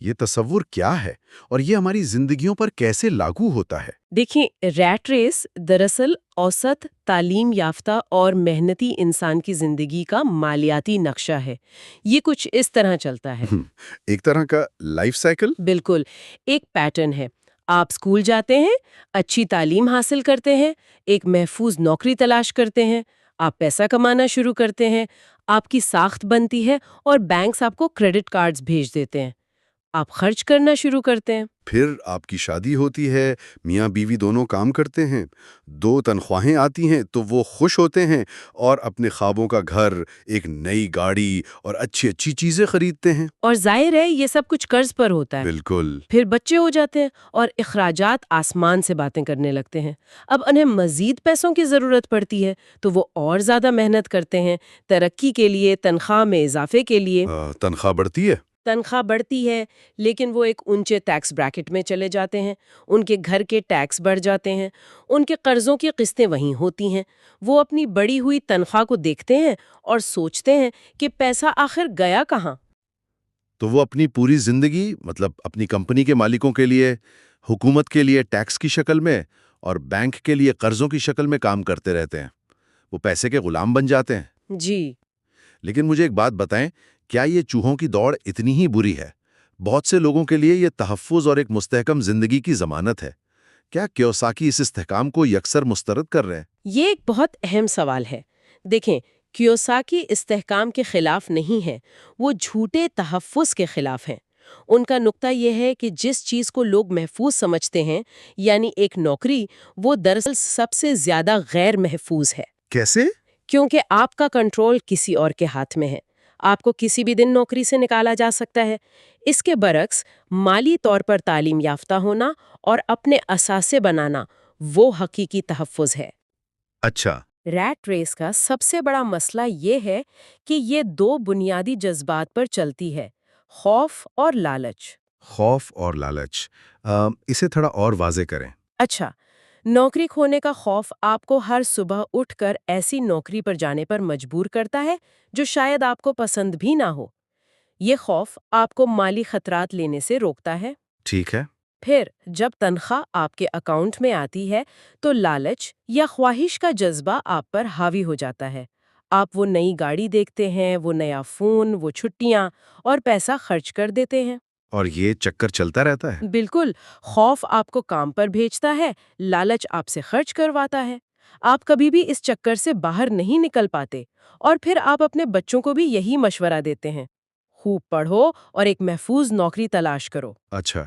یہ تصور کیا ہے اور یہ ہماری زندگیوں پر کیسے لاگو ہوتا ہے؟ دیکھیں، ریٹ ریس دراصل اوسط تعلیم یافتہ اور محنتی انسان کی زندگی کا مالیاتی نقشہ ہے۔ یہ کچھ اس طرح چلتا ہے۔ ایک طرح کا لائف سائیکل؟ بالکل، ایک پیٹرن ہے۔ آپ اسکول جاتے ہیں، اچھی تعلیم حاصل کرتے ہیں، ایک محفوظ نوکری تلاش کرتے ہیں، آپ پیسہ کمانا شروع کرتے ہیں، آپ کی ساخت بنتی ہے اور بینکس آپ کو کریڈٹ کارڈز بھیج دیتے ہیں۔ آپ خرچ کرنا شروع کرتے ہیں۔ پھر آپ کی شادی ہوتی ہے، میاں بیوی دونوں کام کرتے ہیں، 2 تنخواہیں آتی ہیں تو وہ خوش ہوتے ہیں اور اپنے خوابوں کا گھر، ایک نئی گاڑی اور اچھی چیزیں خریدتے ہیں۔ اور ظاہر ہے یہ سب کچھ قرض پر ہوتا ہے۔ بالکل۔ پھر بچے ہو جاتے ہیں اور اخراجات آسمان سے باتیں کرنے لگتے ہیں۔ اب انہیں مزید پیسوں کی ضرورت پڑتی ہے تو وہ اور زیادہ محنت کرتے ہیں، ترقی کے لیے، تنخواہ میں اضافے کے لیے۔ تنخواہ بڑھتی ہے؟ تنخواہ بڑھتی ہے، لیکن وہ ایک اونچے ٹیکس بریکٹ میں چلے جاتے ہیں، ان کے گھر کے ٹیکس بڑھ جاتے ہیں، ان کے قرضوں کی قسطیں وہیں ہوتی ہیں۔ وہ اپنی بڑی ہوئی تنخواہ کو دیکھتے ہیں اور سوچتے ہیں کہ پیسہ آخر گیا کہاں؟ تو وہ اپنی پوری زندگی، مطلب اپنی کمپنی کے مالکوں کے لیے، حکومت کے لیے ٹیکس کی شکل میں اور بینک کے لیے قرضوں کی شکل میں کام کرتے رہتے ہیں۔ وہ پیسے کے غلام بن جاتے ہیں۔ جی۔ لیکن مجھے ایک بات بتائیں، کیا یہ چوہوں کی دوڑ اتنی ہی بری ہے؟ بہت سے لوگوں کے لیے یہ تحفظ اور ایک مستحکم زندگی کی ضمانت ہے۔ کیا کیوساکی اس استحکام کو یکسر مسترد کر رہے ہیں؟ یہ ایک بہت اہم سوال ہے۔ دیکھیں، کیوساکی استحکام کے خلاف نہیں ہے، وہ جھوٹے تحفظ کے خلاف ہیں۔ ان کا نقطہ یہ ہے کہ جس چیز کو لوگ محفوظ سمجھتے ہیں، یعنی ایک نوکری، وہ دراصل سب سے زیادہ غیر محفوظ ہے۔ کیسے؟ کیونکہ آپ کا کنٹرول کسی اور کے ہاتھ میں ہے۔ آپ کو کسی بھی دن نوکری سے نکالا جا سکتا ہے۔ اس کے برعکس، مالی طور پر تعلیم یافتہ ہونا اور اپنے اثاثے بنانا وہ حقیقی تحفظ ہے۔ اچھا۔ ریٹ ریس کا سب سے بڑا مسئلہ یہ ہے کہ یہ 2 بنیادی جذبات پر چلتی ہے: خوف اور لالچ۔ خوف اور لالچ، اسے تھوڑا اور واضح کریں۔ اچھا، نوکری کھونے کا خوف آپ کو ہر صبح اٹھ کر ایسی نوکری پر جانے پر مجبور کرتا ہے جو شاید آپ کو پسند بھی نہ ہو۔ یہ خوف آپ کو مالی خطرات لینے سے روکتا ہے۔ ٹھیک ہے۔ پھر جب تنخواہ آپ کے اکاؤنٹ میں آتی ہے تو لالچ یا خواہش کا جذبہ آپ پر حاوی ہو جاتا ہے۔ آپ وہ نئی گاڑی دیکھتے ہیں، وہ نیا فون، وہ چھٹیاں، اور پیسہ خرچ کر دیتے ہیں۔ اور یہ چکر چلتا رہتا ہے؟ بالکل، خوف آپ کو کام پر بھیجتا ہے، لالچ آپ سے خرچ کرواتا ہے۔ آپ کبھی بھی اس چکر سے باہر نہیں نکل پاتے، اور پھر آپ اپنے بچوں کو بھی یہی مشورہ دیتے ہیں: خوب پڑھو اور ایک محفوظ نوکری تلاش کرو۔ اچھا،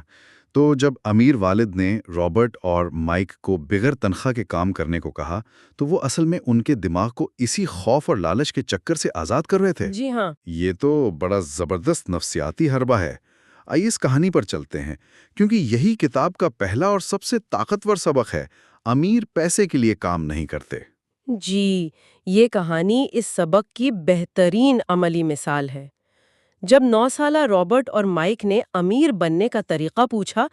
تو جب امیر والد نے رابرٹ اور مائک کو بغیر تنخواہ کے کام کرنے کو کہا تو وہ اصل میں ان کے دماغ کو اسی خوف اور لالچ کے چکر سے آزاد کر رہے تھے؟ جی ہاں۔ یہ تو بڑا زبردست نفسیاتی حربہ ہے۔ آئیے اس کہانی پر چلتے ہیں، کیونکہ یہی کتاب کا پہلا اور سب سے طاقتور سبق ہے: امیر پیسے کے لیے کام نہیں کرتے۔ جی، یہ کہانی اس سبق کی بہترین عملی مثال ہے۔ جب 9 سالہ رابرٹ اور مائک نے امیر بننے کا طریقہ پوچھا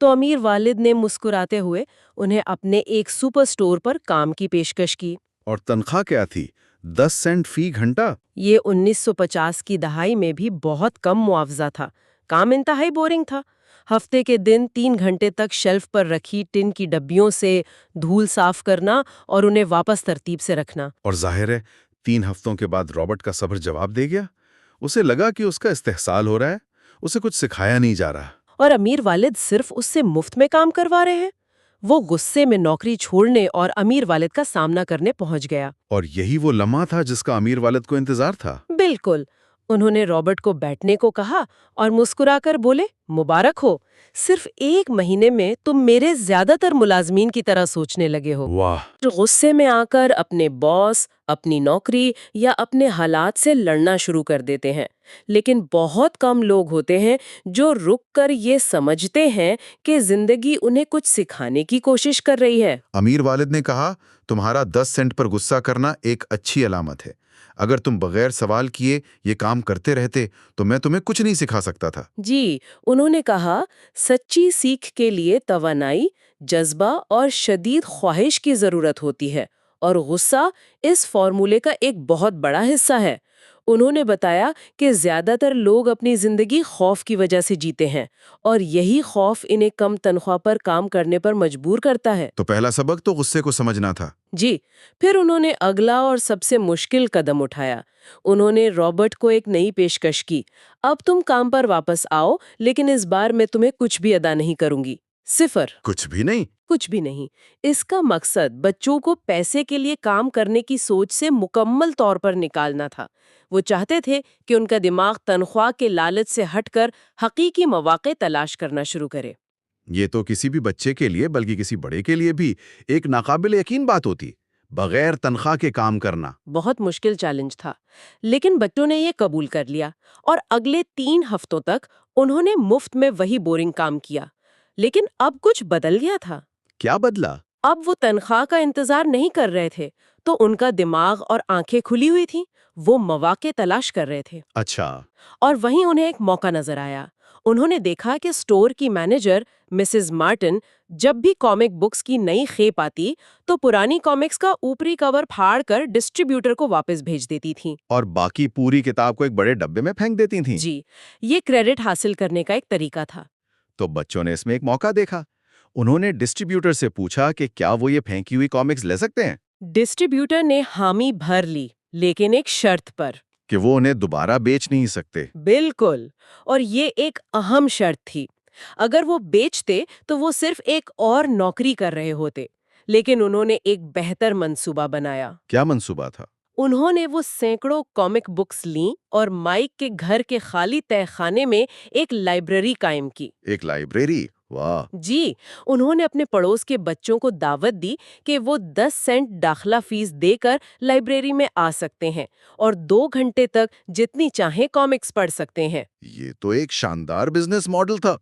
تو امیر والد نے مسکراتے ہوئے انہیں اپنے ایک سپر سٹور پر کام کی پیشکش کی۔ اور تنخواہ کیا تھی؟ 10 سینٹ فی گھنٹہ؟ یہ 1950 کی دہائی میں بھی بہت کم معاوضہ تھا۔ کام انتہائی بورنگ تھا۔ ہفتے کے دن 3 گھنٹے تک شیلف پر رکھی ٹن کی ڈبیوں سے دھول صاف کرنا اور انہیں واپس ترتیب سے رکھنا۔ اور ظاہر ہے 3 ہفتوں کے بعد رابرٹ کا صبر جواب دے گیا۔ اسے لگا کہ اس کا استحصال ہو رہا ہے، اسے کچھ سکھایا نہیں جا رہا۔ اور امیر والد صرف اس سے مفت میں کام کروا رہے ہیں۔ وہ غصے میں نوکری چھوڑنے اور امیر والد کا سامنا کرنے پہنچ گیا۔ اور یہی وہ لمحہ تھا جس کا امیر والد کو انتظار تھا۔ بالکل، انہوں نے رابرٹ کو بیٹھنے کو کہا اور مسکرا کر بولے: مبارک ہو، صرف 1 مہینے میں تم میرے زیادہ تر ملازمین کی طرح سوچنے لگے ہو۔ واہ! غصے میں آ کر اپنے باس، اپنی نوکری یا اپنے حالات سے لڑنا شروع کر دیتے ہیں، لیکن بہت کم لوگ ہوتے ہیں جو رک کر یہ سمجھتے ہیں کہ زندگی انہیں کچھ سکھانے کی کوشش کر رہی ہے۔ امیر والد نے کہا، تمہارا 10 سینٹ پر غصہ کرنا ایک اچھی علامت ہے۔ اگر تم بغیر سوال کیے یہ کام کرتے رہتے تو میں تمہیں کچھ نہیں سکھا سکتا تھا۔ جی، انہوں نے کہا، سچی سیکھ کے لیے توانائی، جذبہ اور شدید خواہش کی ضرورت ہوتی ہے، اور غصہ اس فارمولے کا ایک بہت بڑا حصہ ہے۔ انہوں نے بتایا کہ زیادہ تر لوگ اپنی زندگی خوف کی وجہ سے جیتے ہیں اور یہی خوف انہیں کم تنخواہ پر کام کرنے پر مجبور کرتا ہے۔ تو پہلا سبق تو غصے کو سمجھنا تھا۔ جی، پھر انہوں نے اگلا اور سب سے مشکل قدم اٹھایا۔ انہوں نے رابرٹ کو ایک نئی پیشکش کی، اب تم کام پر واپس آؤ لیکن اس بار میں تمہیں کچھ بھی ادا نہیں کروں گی، صفر۔ کچھ بھی نہیں؟ کچھ بھی نہیں۔ اس کا مقصد بچوں کو پیسے کے لیے کام کرنے کی سوچ سے مکمل طور پر نکالنا تھا۔ وہ چاہتے تھے کہ ان کا دماغ تنخواہ کے لالچ سے ہٹ کر حقیقی مواقع تلاش کرنا شروع کرے۔ یہ تو کسی بھی بچے کے لیے بلکہ کسی بڑے کے لیے بھی ایک ناقابل یقین بات ہوتی، بغیر تنخواہ کے کام کرنا۔ بہت مشکل چیلنج تھا، لیکن بچوں نے یہ قبول کر لیا اور اگلے 3 ہفتوں تک انہوں نے مفت میں وہی بورنگ کام کیا۔ لیکن اب کچھ بدل گیا تھا۔ کیا بدلا؟ اب وہ تنخواہ کا انتظار نہیں کر رہے تھے، تو ان کا دماغ اور آنکھیں کھلی ہوئی تھیں، وہ مواقع تلاش کر رہے تھے۔ اچھا۔ اور وہیں انہیں ایک موقع نظر آیا۔ انہوں نے دیکھا کہ اسٹور کی مینیجر مسز مارٹن جب بھی کامک بکس کی نئی کھیپ آتی تو پرانی کامکس کا اوپری کور پھاڑ کر ڈسٹریبیوٹر کو واپس بھیج دیتی تھیں۔ اور باقی پوری کتاب کو ایک بڑے ڈبے میں پھینک دیتی تھیں۔ جی، یہ کریڈٹ حاصل کرنے کا ایک طریقہ تھا۔ تو بچوں نے اس میں ایک موقع دیکھا۔ انہوں نے ڈسٹریبیوٹر سے پوچھا کہ کیا وہ یہ پھینکی ہوئی کامکس لے سکتے ہیں؟ ڈسٹریبیوٹر نے حامی بھر لی، لیکن ایک شرط پر۔ کہ وہ انہیں دوبارہ بیچ نہیں سکتے۔ بالکل، اور یہ ایک اہم شرط تھی۔ اگر وہ بیچتے تو وہ صرف ایک اور نوکری کر رہے ہوتے، لیکن انہوں نے ایک بہتر منصوبہ بنایا۔ کیا منصوبہ تھا؟ انہوں نے وہ سینکڑوں کامک بکس لیں اور مائک کے گھر کے خالی تہہ خانے میں ایک لائبریری قائم کی۔ ایک لائبریری؟ واہ! جی، انہوں نے اپنے پڑوس کے بچوں کو دعوت دی کہ وہ 10 سینٹ داخلہ فیس دے کر لائبریری میں آ سکتے ہیں اور 2 گھنٹے تک جتنی چاہیں کامکس پڑھ سکتے ہیں۔ یہ تو ایک شاندار بزنس ماڈل تھا۔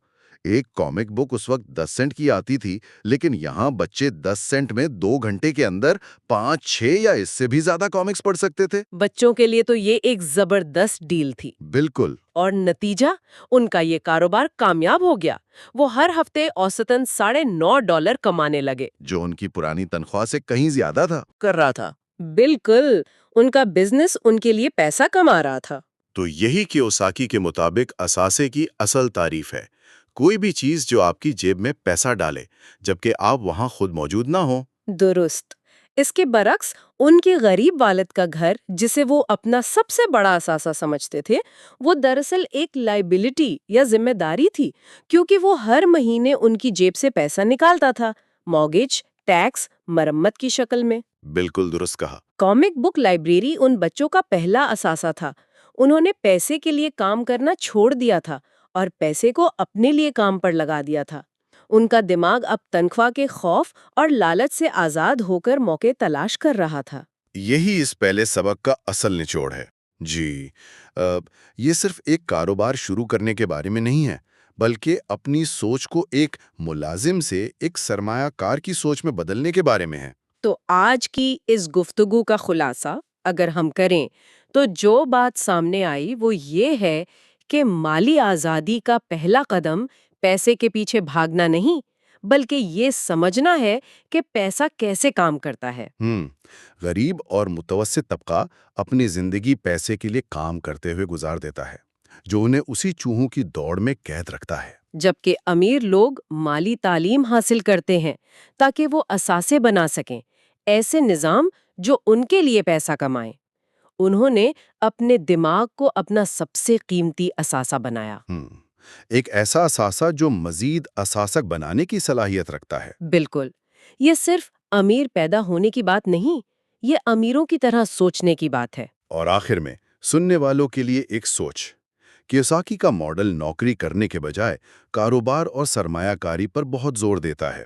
ایک کامک بک اس وقت 10 سینٹ کی آتی تھی، لیکن یہاں بچے 10 سینٹ میں 2 گھنٹے کے اندر 5، 6 یا اس سے بھی زیادہ کامکس پڑھ سکتے تھے۔ بچوں کے لیے تو یہ ایک زبردست ڈیل تھی۔ بالکل۔ اور نتیجہ، ان کا یہ کاروبار کامیاب ہو گیا۔ وہ ہر ہفتے اوسطاً $9.5 کمانے لگے۔ جو ان کی پرانی تنخواہ سے کہیں زیادہ تھا۔ کر رہا تھا۔ بالکل، ان کا بزنس ان کے لیے پیسہ کما رہا تھا۔ تو یہی کیوساکی کے مطابق اثاثے کی اصل تعریف ہے، کوئی بھی چیز جو آپ کی جیب میں پیسہ ڈالے جبکہ آپ وہاں خود موجود نہ ہوں۔ درست۔ اس کے برعکس ان کے غریب والد کا گھر، جسے وہ اپنا سب سے بڑا اثاثہ سمجھتے تھے، وہ دراصل ایک لائبلٹی یا ذمہ داری تھی، کیونکہ وہ ہر مہینے ان کی جیب سے پیسہ نکالتا تھا، مارگیج، ٹیکس، مرمت کی شکل میں۔ بالکل درست کہا۔ کامک بک لائبریری ان بچوں کا پہلا اثاثہ تھا۔ انہوں نے پیسے کے لیے کام کرنا چھوڑ دیا تھا اور پیسے کو اپنے لیے کام پر لگا دیا تھا۔ ان کا دماغ اب تنخواہ کے خوف اور لالچ سے آزاد ہو کر موقع تلاش کر رہا تھا۔ یہی اس پہلے سبق کا اصل نچوڑ ہے۔ جی، یہ صرف ایک کاروبار شروع کرنے کے بارے میں نہیں ہے، بلکہ اپنی سوچ کو ایک ملازم سے ایک سرمایہ کار کی سوچ میں بدلنے کے بارے میں ہے۔ تو آج کی اس گفتگو کا خلاصہ اگر ہم کریں تو جو بات سامنے آئی وہ یہ ہے کہ مالی آزادی کا پہلا قدم پیسے کے پیچھے بھاگنا نہیں، بلکہ یہ سمجھنا ہے کہ پیسہ کیسے کام کرتا ہے۔ غریب اور متوسط طبقہ اپنی زندگی پیسے کے لیے کام کرتے ہوئے گزار دیتا ہے، جو انہیں اسی چوہوں کی دوڑ میں قید رکھتا ہے۔ جبکہ امیر لوگ مالی تعلیم حاصل کرتے ہیں تاکہ وہ اثاثے بنا سکیں، ایسے نظام جو ان کے لیے پیسہ کمائیں۔ انہوں نے اپنے دماغ کو اپنا سب سے قیمتی اثاثہ بنایا۔ ایک ایسا اثاثہ جو مزید اثاثک بنانے کی صلاحیت رکھتا ہے۔ بالکل، یہ صرف امیر پیدا ہونے کی بات نہیں، یہ امیروں کی طرح سوچنے کی بات ہے۔ اور آخر میں سننے والوں کے لیے ایک سوچ، کیوساکی کا ماڈل نوکری کرنے کے بجائے کاروبار اور سرمایہ کاری پر بہت زور دیتا ہے،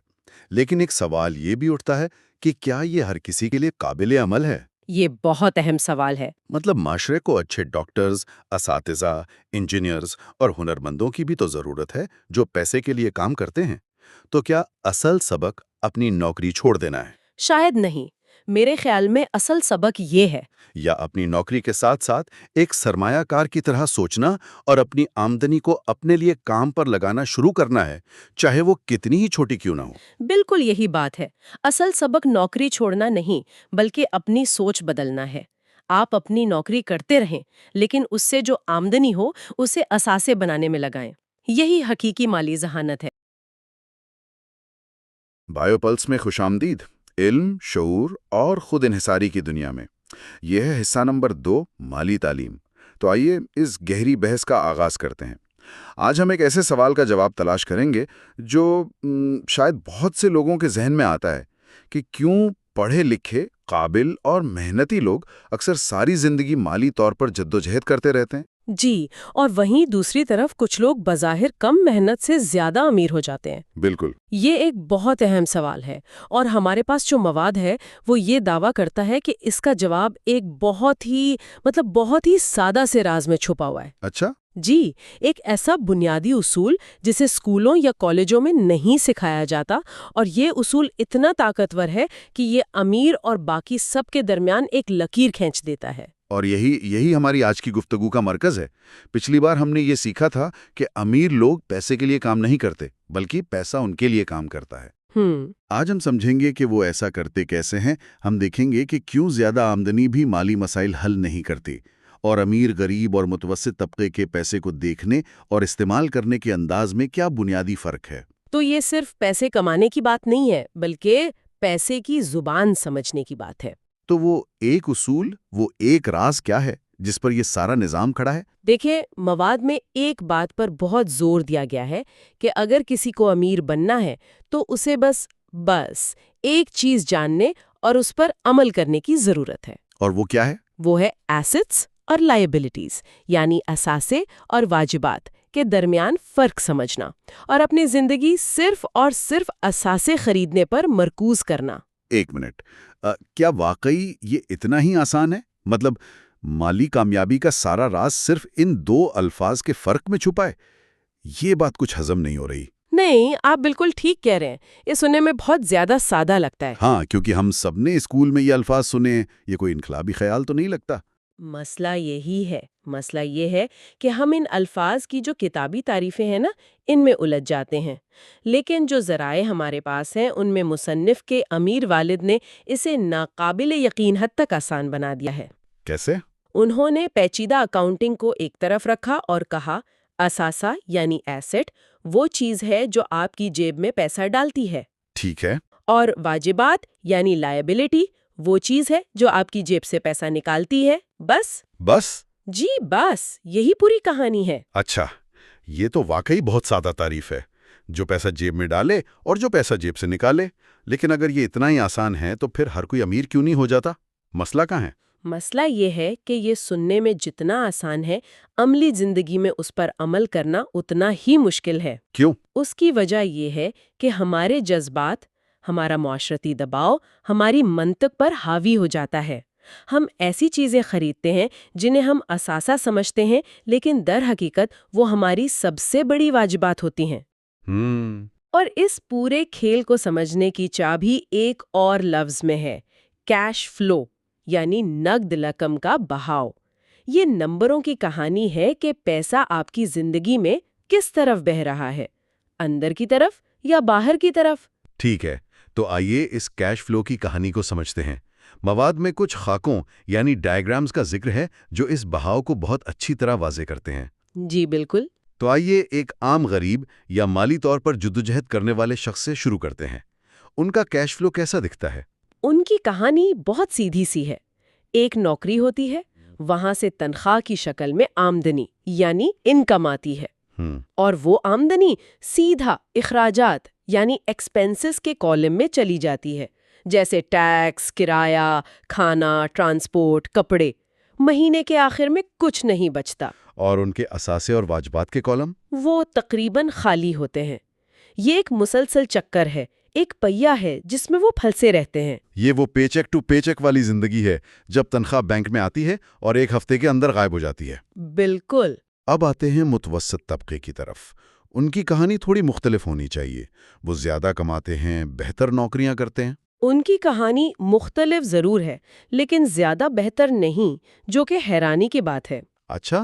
لیکن ایک سوال یہ بھی اٹھتا ہے کہ کیا یہ ہر کسی کے لیے قابل عمل ہے؟ یہ بہت اہم سوال ہے۔ مطلب معاشرے کو اچھے ڈاکٹرز، اساتذہ، انجینئرز اور ہنرمندوں کی بھی تو ضرورت ہے جو پیسے کے لیے کام کرتے ہیں۔ تو کیا اصل سبق اپنی نوکری چھوڑ دینا ہے؟ شاید نہیں، میرے خیال میں اصل سبق یہ ہے۔ یا اپنی نوکری کے ساتھ ساتھ ایک سرمایہ کار کی طرح سوچنا اور اپنی آمدنی کو اپنے لیے کام پر لگانا شروع کرنا ہے، چاہے وہ کتنی ہی چھوٹی کیوں نہ ہو۔ بالکل یہی بات ہے۔ اصل سبق نوکری چھوڑنا نہیں، بلکہ اپنی سوچ بدلنا ہے۔ آپ اپنی نوکری کرتے رہیں لیکن اس سے جو آمدنی ہو اسے اثاثے بنانے میں لگائیں۔ یہی حقیقی مالی ذہانت ہے۔ بائیو پلس میں خوش آمدید، علم، شعور اور خود انحصاری کی دنیا میں۔ یہ ہے حصہ نمبر 2، مالی تعلیم۔ تو آئیے اس گہری بحث کا آغاز کرتے ہیں۔ آج ہم ایک ایسے سوال کا جواب تلاش کریں گے جو شاید بہت سے لوگوں کے ذہن میں آتا ہے کہ کیوں پڑھے لکھے، قابل اور محنتی لوگ اکثر ساری زندگی مالی طور پر جدوجہد کرتے رہتے ہیں۔ جی، اور وہیں دوسری طرف کچھ لوگ بظاہر کم محنت سے زیادہ امیر ہو جاتے ہیں۔ بالکل۔ یہ ایک بہت اہم سوال ہے، اور ہمارے پاس جو مواد ہے وہ یہ دعویٰ کرتا ہے کہ اس کا جواب ایک بہت ہی سادہ سے راز میں چھپا ہوا ہے۔ اچھا؟ جی، ایک ایسا بنیادی اصول جسے اسکولوں یا کالجوں میں نہیں سکھایا جاتا، اور یہ اصول اتنا طاقتور ہے کہ یہ امیر اور باقی سب کے درمیان ایک لکیر کھینچ دیتا ہے۔ اور یہی ہماری آج کی گفتگو کا مرکز ہے۔ پچھلی بار ہم نے یہ سیکھا تھا کہ امیر لوگ پیسے کے لیے کام نہیں کرتے، بلکہ پیسہ ان کے لیے کام کرتا ہے۔ آج ہم سمجھیں گے کہ وہ ایسا کرتے کیسے ہیں۔ ہم دیکھیں گے کہ کیوں زیادہ آمدنی بھی مالی مسائل حل نہیں کرتی، اور امیر، غریب اور متوسط طبقے کے پیسے کو دیکھنے اور استعمال کرنے کے انداز میں کیا بنیادی فرق ہے۔ تو یہ صرف پیسے کمانے کی بات نہیں ہے، بلکہ پیسے کی زبان سمجھنے کی بات ہے۔ تو وہ ایک اصول، وہ ایک راز کیا ہے جس پر یہ سارا نظام کھڑا ہے؟ دیکھیں، مواد میں ایک بات پر بہت زور دیا گیا ہے کہ اگر کسی کو امیر بننا ہے تو اسے بس ایک چیز جاننے اور اس پر عمل کرنے کی ضرورت ہے۔ اور وہ کیا ہے؟ وہ ہے ایسٹس اور لائبلٹیز، یعنی اثاثے اور واجبات کے درمیان فرق سمجھنا، اور اپنی زندگی صرف اور صرف اثاثے خریدنے پر مرکوز کرنا۔ ایک منٹ، کیا واقعی یہ اتنا ہی آسان ہے؟ مطلب مالی کامیابی کا سارا راز صرف ان 2 الفاظ کے فرق میں چھپا ہے؟ یہ بات کچھ ہضم نہیں ہو رہی۔ نہیں، آپ بالکل ٹھیک کہہ رہے ہیں، یہ سننے میں بہت زیادہ سادہ لگتا ہے۔ ہاں، کیونکہ ہم سب نے اسکول میں یہ الفاظ سنے ہیں، یہ کوئی انقلابی خیال تو نہیں لگتا۔ مسئلہ یہی ہے، مسئلہ یہ ہے کہ ہم ان الفاظ کی جو کتابی تعریفیں ہیں نا، ان میں الجھ جاتے ہیں، لیکن جو ذرائع ہمارے پاس ہیں ان میں مصنف کے امیر والد نے اسے ناقابل یقین حد تک آسان بنا دیا ہے۔ کیسے؟ انہوں نے پیچیدہ اکاؤنٹنگ کو ایک طرف رکھا اور کہا، اثاثہ یعنی ایسٹ وہ چیز ہے جو آپ کی جیب میں پیسہ ڈالتی ہے، ٹھیک ہے۔ اور واجبات یعنی لائبلٹی وہ چیز ہے جو آپ کی جیب سے پیسہ نکالتی ہے۔ بس؟ جی بس، یہی پوری کہانی ہے۔ اچھا، یہ تو واقعی بہت سادہ تعریف ہے، جو پیسہ جیب میں ڈالے اور جو پیسہ جیب سے نکالے۔ لیکن اگر یہ اتنا ہی آسان ہے تو پھر ہر کوئی امیر کیوں نہیں ہو جاتا؟ مسئلہ کہاں ہے؟ مسئلہ یہ ہے کہ یہ سننے میں جتنا آسان ہے، عملی زندگی میں اس پر عمل کرنا اتنا ہی مشکل ہے۔ کیوں؟ اس کی وجہ یہ ہے کہ ہمارے جذبات، ہمارا معاشرتی دباؤ ہماری منطق پر حاوی ہو جاتا ہے۔ ہم ایسی چیزیں خریدتے ہیں جنہیں ہم اثاثہ سمجھتے ہیں، لیکن در حقیقت وہ ہماری سب سے بڑی واجبات ہوتی ہیں۔ اور اس پورے کھیل کو سمجھنے کی چابی ایک اور لفظ میں ہے، کیش فلو، یعنی نقد رقم کا بہاؤ۔ یہ نمبروں کی کہانی ہے کہ پیسہ آپ کی زندگی میں کس طرف بہہ رہا ہے، اندر کی طرف یا باہر کی طرف۔ ٹھیک ہے، تو آئیے اس کیش فلو کی کہانی کو سمجھتے ہیں۔ مواد میں کچھ خاکوں یعنی ڈائیگرامز کا ذکر ہے جو اس بہاؤ کو بہت اچھی طرح واضح کرتے ہیں۔ جی بالکل۔ تو آئیے ایک عام غریب یا مالی طور پر جدوجہد کرنے والے شخص سے شروع کرتے ہیں۔ ان کا کیش فلو کیسا دکھتا ہے؟ ان کی کہانی بہت سیدھی سی ہے۔ ایک نوکری ہوتی ہے، وہاں سے تنخواہ کی شکل میں آمدنی یعنی انکم آتی ہے، اور وہ آمدنی سیدھا اخراجات یعنی ایکسپنسز کے کالم میں چلی جاتی ہے، جیسے ٹیکس، کرایہ، کھانا، ٹرانسپورٹ، کپڑے۔ مہینے کے آخر میں کچھ نہیں بچتا۔ اور ان کے اثاثے اور واجبات کے کالم؟ وہ تقریباً خالی ہوتے ہیں۔ یہ ایک مسلسل چکر ہے، ایک پہیا ہے جس میں وہ پھنسے رہتے ہیں۔ یہ وہ پے چیک ٹو پے چیک والی زندگی ہے، جب تنخواہ بینک میں آتی ہے اور ایک ہفتے کے اندر غائب ہو جاتی ہے۔ بالکل۔ اب آتے ہیں متوسط طبقے کی طرف۔ ان کی کہانی تھوڑی مختلف ہونی چاہیے۔ وہ زیادہ کماتے ہیں، بہتر نوکریاں کرتے ہیں۔ ان کی کہانی مختلف ضرور ہے، لیکن زیادہ بہتر نہیں، جو کہ حیرانی کی بات ہے۔ اچھا؟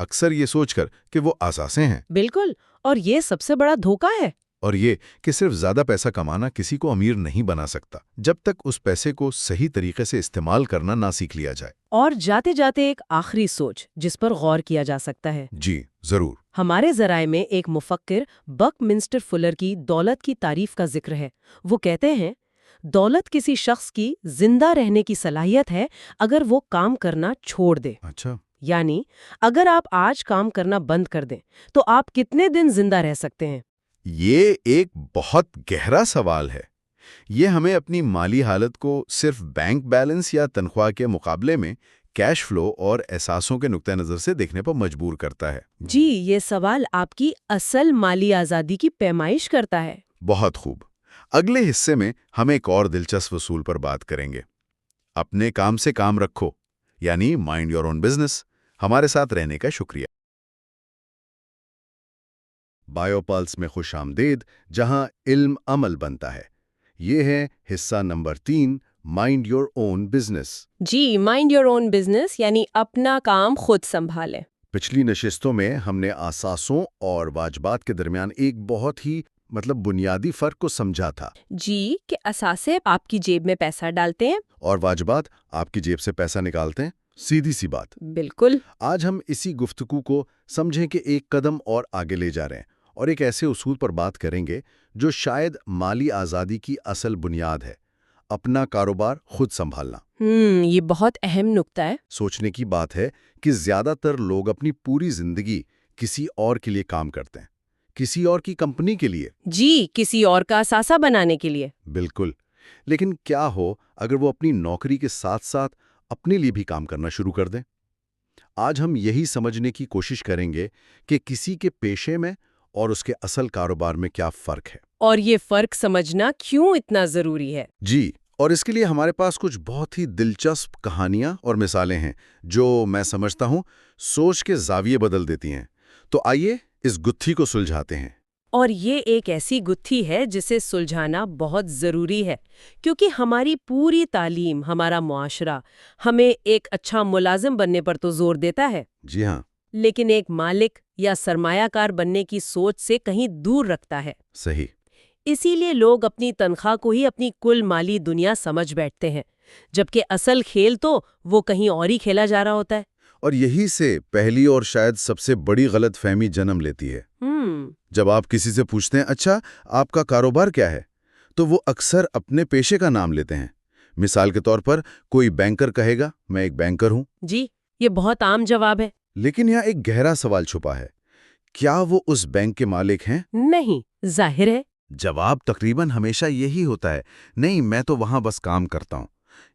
اکثر یہ سوچ کر کہ وہ آساسیں ہیں، بالکل، اور یہ سب سے بڑا دھوکہ ہے۔ اور یہ کہ صرف زیادہ پیسہ کمانا کسی کو امیر نہیں بنا سکتا جب تک اس پیسے کو صحیح طریقے سے استعمال کرنا نہ سیکھ لیا جائے۔ اور جاتے جاتے ایک آخری سوچ جس پر غور کیا جا سکتا ہے۔ جی ضرور۔ ہمارے ذرائع میں ایک مفکر بک منسٹر فلر کی دولت کی تعریف کا ذکر ہے۔ وہ کہتے ہیں، دولت کسی شخص کی زندہ رہنے کی صلاحیت ہے اگر وہ کام کرنا چھوڑ دے۔ اچھا، یعنی اگر آپ آج کام کرنا بند کر دیں تو آپ کتنے دن زندہ رہ سکتے ہیں؟ یہ ایک بہت گہرا سوال ہے۔ یہ ہمیں اپنی مالی حالت کو صرف بینک بیلنس یا تنخواہ کے مقابلے میں کیش فلو اور احساسوں کے نقطہ نظر سے دیکھنے پر مجبور کرتا ہے۔ جی، یہ سوال آپ کی اصل مالی آزادی کی پیمائش کرتا ہے۔ بہت خوب۔ اگلے حصے میں ہم ایک اور دلچسپ اصول پر بات کریں گے۔ اپنے کام سے کام رکھو، یعنی مائنڈ یور اون بزنس۔ ہمارے ساتھ رہنے کا شکریہ۔ بائیو پلس میں خوش آمدید، جہاں علم عمل بنتا ہے۔ یہ ہے حصہ number 3، mind your own business. جی، مائنڈ یور اون بزنس یعنی اپنا کام خود سنبھالیں۔ پچھلی نشستوں میں ہم نے آثاثوں اور واجبات کے درمیان ایک بہت ہی بنیادی فرق کو سمجھا تھا۔ جی، کہ اثاثے آپ کی جیب میں پیسہ ڈالتے ہیں اور واجبات آپ کی جیب سے پیسہ نکالتے ہیں۔ سیدھی سی بات۔ بالکل۔ آج ہم اسی گفتگو کو سمجھیں کہ ایک قدم اور آگے لے جا رہے ہیں، اور ایک ایسے اصول پر بات کریں گے جو شاید مالی آزادی کی اصل بنیاد ہے: اپنا کاروبار خود سنبھالنا۔ یہ بہت اہم نکتہ ہے۔ سوچنے کی بات ہے کہ زیادہ تر لوگ اپنی پوری زندگی کسی اور کے لیے کام کرتے ہیں، کسی اور کی کمپنی کے لیے۔ جی، کسی اور کا اثاثہ بنانے کے لیے۔ بالکل۔ لیکن کیا ہو اگر وہ اپنی نوکری کے ساتھ ساتھ اپنے لیے بھی کام کرنا شروع کر دیں؟ آج ہم یہی سمجھنے کی کوشش کریں گے کہ کسی کے پیشے میں اور اس کے اصل کاروبار میں کیا فرق ہے، اور یہ فرق سمجھنا کیوں اتنا ضروری ہے۔ جی، اور اس کے لیے ہمارے پاس کچھ بہت ہی دلچسپ کہانیاں اور مثالیں ہیں جو میں سمجھتا ہوں سوچ کے زاویے بدل دیتی ہیں۔ تو آئیے اس گتھی کو سلجھاتے ہیں۔ اور یہ ایک ایسی گتھی ہے جسے سلجھانا بہت ضروری ہے، کیونکہ ہماری پوری تعلیم، ہمارا معاشرہ ہمیں ایک اچھا ملازم بننے پر تو زور دیتا ہے، جی ہاں، لیکن ایک مالک یا سرمایہ کار بننے کی سوچ سے کہیں دور رکھتا ہے۔ صحیح۔ اسی لیے لوگ اپنی تنخواہ کو ہی اپنی کل مالی دنیا سمجھ بیٹھتے ہیں، جبکہ اصل کھیل تو وہ کہیں اور ہی کھیلا جا رہا ہوتا ہے۔ اور یہی سے پہلی اور شاید سب سے بڑی غلط فہمی جنم لیتی ہے۔ جب آپ کسی سے پوچھتے ہیں، اچھا آپ کا کاروبار کیا ہے، تو وہ اکثر اپنے پیشے کا نام لیتے ہیں۔ مثال کے طور پر کوئی بینکر کہے گا، میں ایک بینکر ہوں۔ جی، یہ بہت عام جواب ہے۔ لیکن یہاں ایک گہرا سوال چھپا ہے، کیا وہ اس بینک کے مالک ہیں؟ نہیں، ظاہر ہے۔ جواب تقریباً ہمیشہ یہی ہوتا ہے، نہیں، میں تو وہاں بس کام کرتا ہوں۔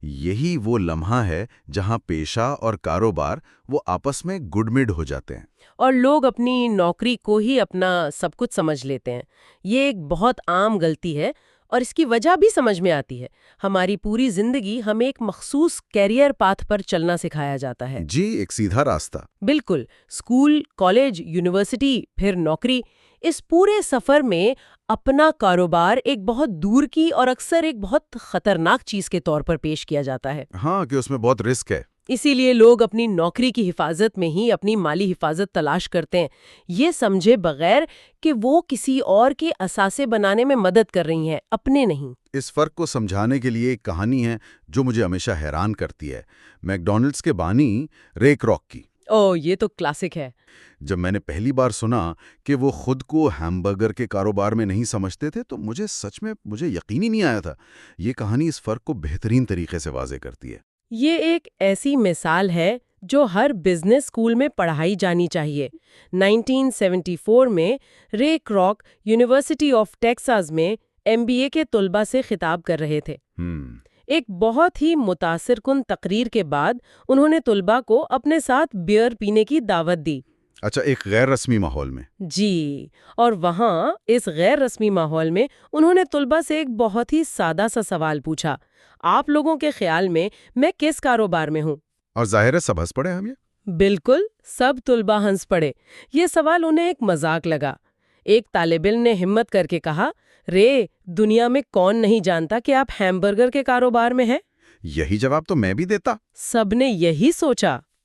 یہی وہ لمحہ ہے جہاں پیشہ اور کاروبار وہ آپس میں گڈ مڈ ہو جاتے ہیں، اور لوگ اپنی نوکری کو ہی اپنا سب کچھ سمجھ لیتے ہیں۔ یہ ایک بہت عام غلطی ہے، اور اس کی وجہ بھی سمجھ میں آتی ہے۔ ہماری پوری زندگی ہمیں ایک مخصوص کیریئر پاتھ پر چلنا سکھایا جاتا ہے۔ جی، ایک سیدھا راستہ۔ بالکل، اسکول، کالج، یونیورسٹی، پھر نوکری، اس پورے سفر میں اپنا کاروبار ایک بہت دور کی اور اکثر ایک بہت خطرناک چیز کے طور پر پیش کیا جاتا ہے۔ ہاں، کہ اس میں بہت رسک ہے۔ اسی لیے لوگ اپنی نوکری کی حفاظت میں ہی اپنی مالی حفاظت تلاش کرتے ہیں، یہ سمجھے بغیر کہ وہ کسی اور کے اثاثے بنانے میں مدد کر رہی ہیں، اپنے نہیں۔ اس فرق کو سمجھانے کے لیے ایک کہانی ہے جو مجھے ہمیشہ حیران کرتی ہے، میکڈونلڈس کے بانی رے کراک کی۔ یہ تو کلاسک ہے۔ جب میں نے پہلی بار سنا کہ وہ خود کو ہیمبرگر کے کاروبار میں نہیں سمجھتے تھے تو مجھے یقین ہی نہیں آیا تھا۔ یہ کہانی اس فرق کو بہترین طریقے سے واضح کرتی ہے۔ یہ ایک ایسی مثال ہے جو ہر بزنس اسکول میں پڑھائی جانی چاہیے۔ 1974 میں رے کراک یونیورسٹی آف ٹیکساس میں MBA کے طلباء سے خطاب کر رہے تھے۔ ایک بہت ہی متاثر کن تقریر کے بعد انہوں نے طلباء کو اپنے ساتھ بیئر پینے کی دعوت دی۔ اچھا، ایک غیر رسمی ماحول میں؟ جی، اور وہاں اس غیر رسمی ماحول میں انہوں نے طلباء سے ایک بہت ہی سادہ سا سوال پوچھا، آپ لوگوں کے خیال میں کس کاروبار میں ہوں؟ اور ظاہر ہے سب ہنس پڑے ہم۔ یہ بالکل، سب طلباء ہنس پڑے۔ یہ سوال انہیں ایک مذاق لگا۔ ایک طالب علم نے ہمت کر کے کہا، رے، دنیا میں کون نہیں جانتا کہ آپ ہیمبرگر کے کاروبار میں ہیں؟ یہی جواب تو میں بھی دیتا۔ سب نے یہی سوچا۔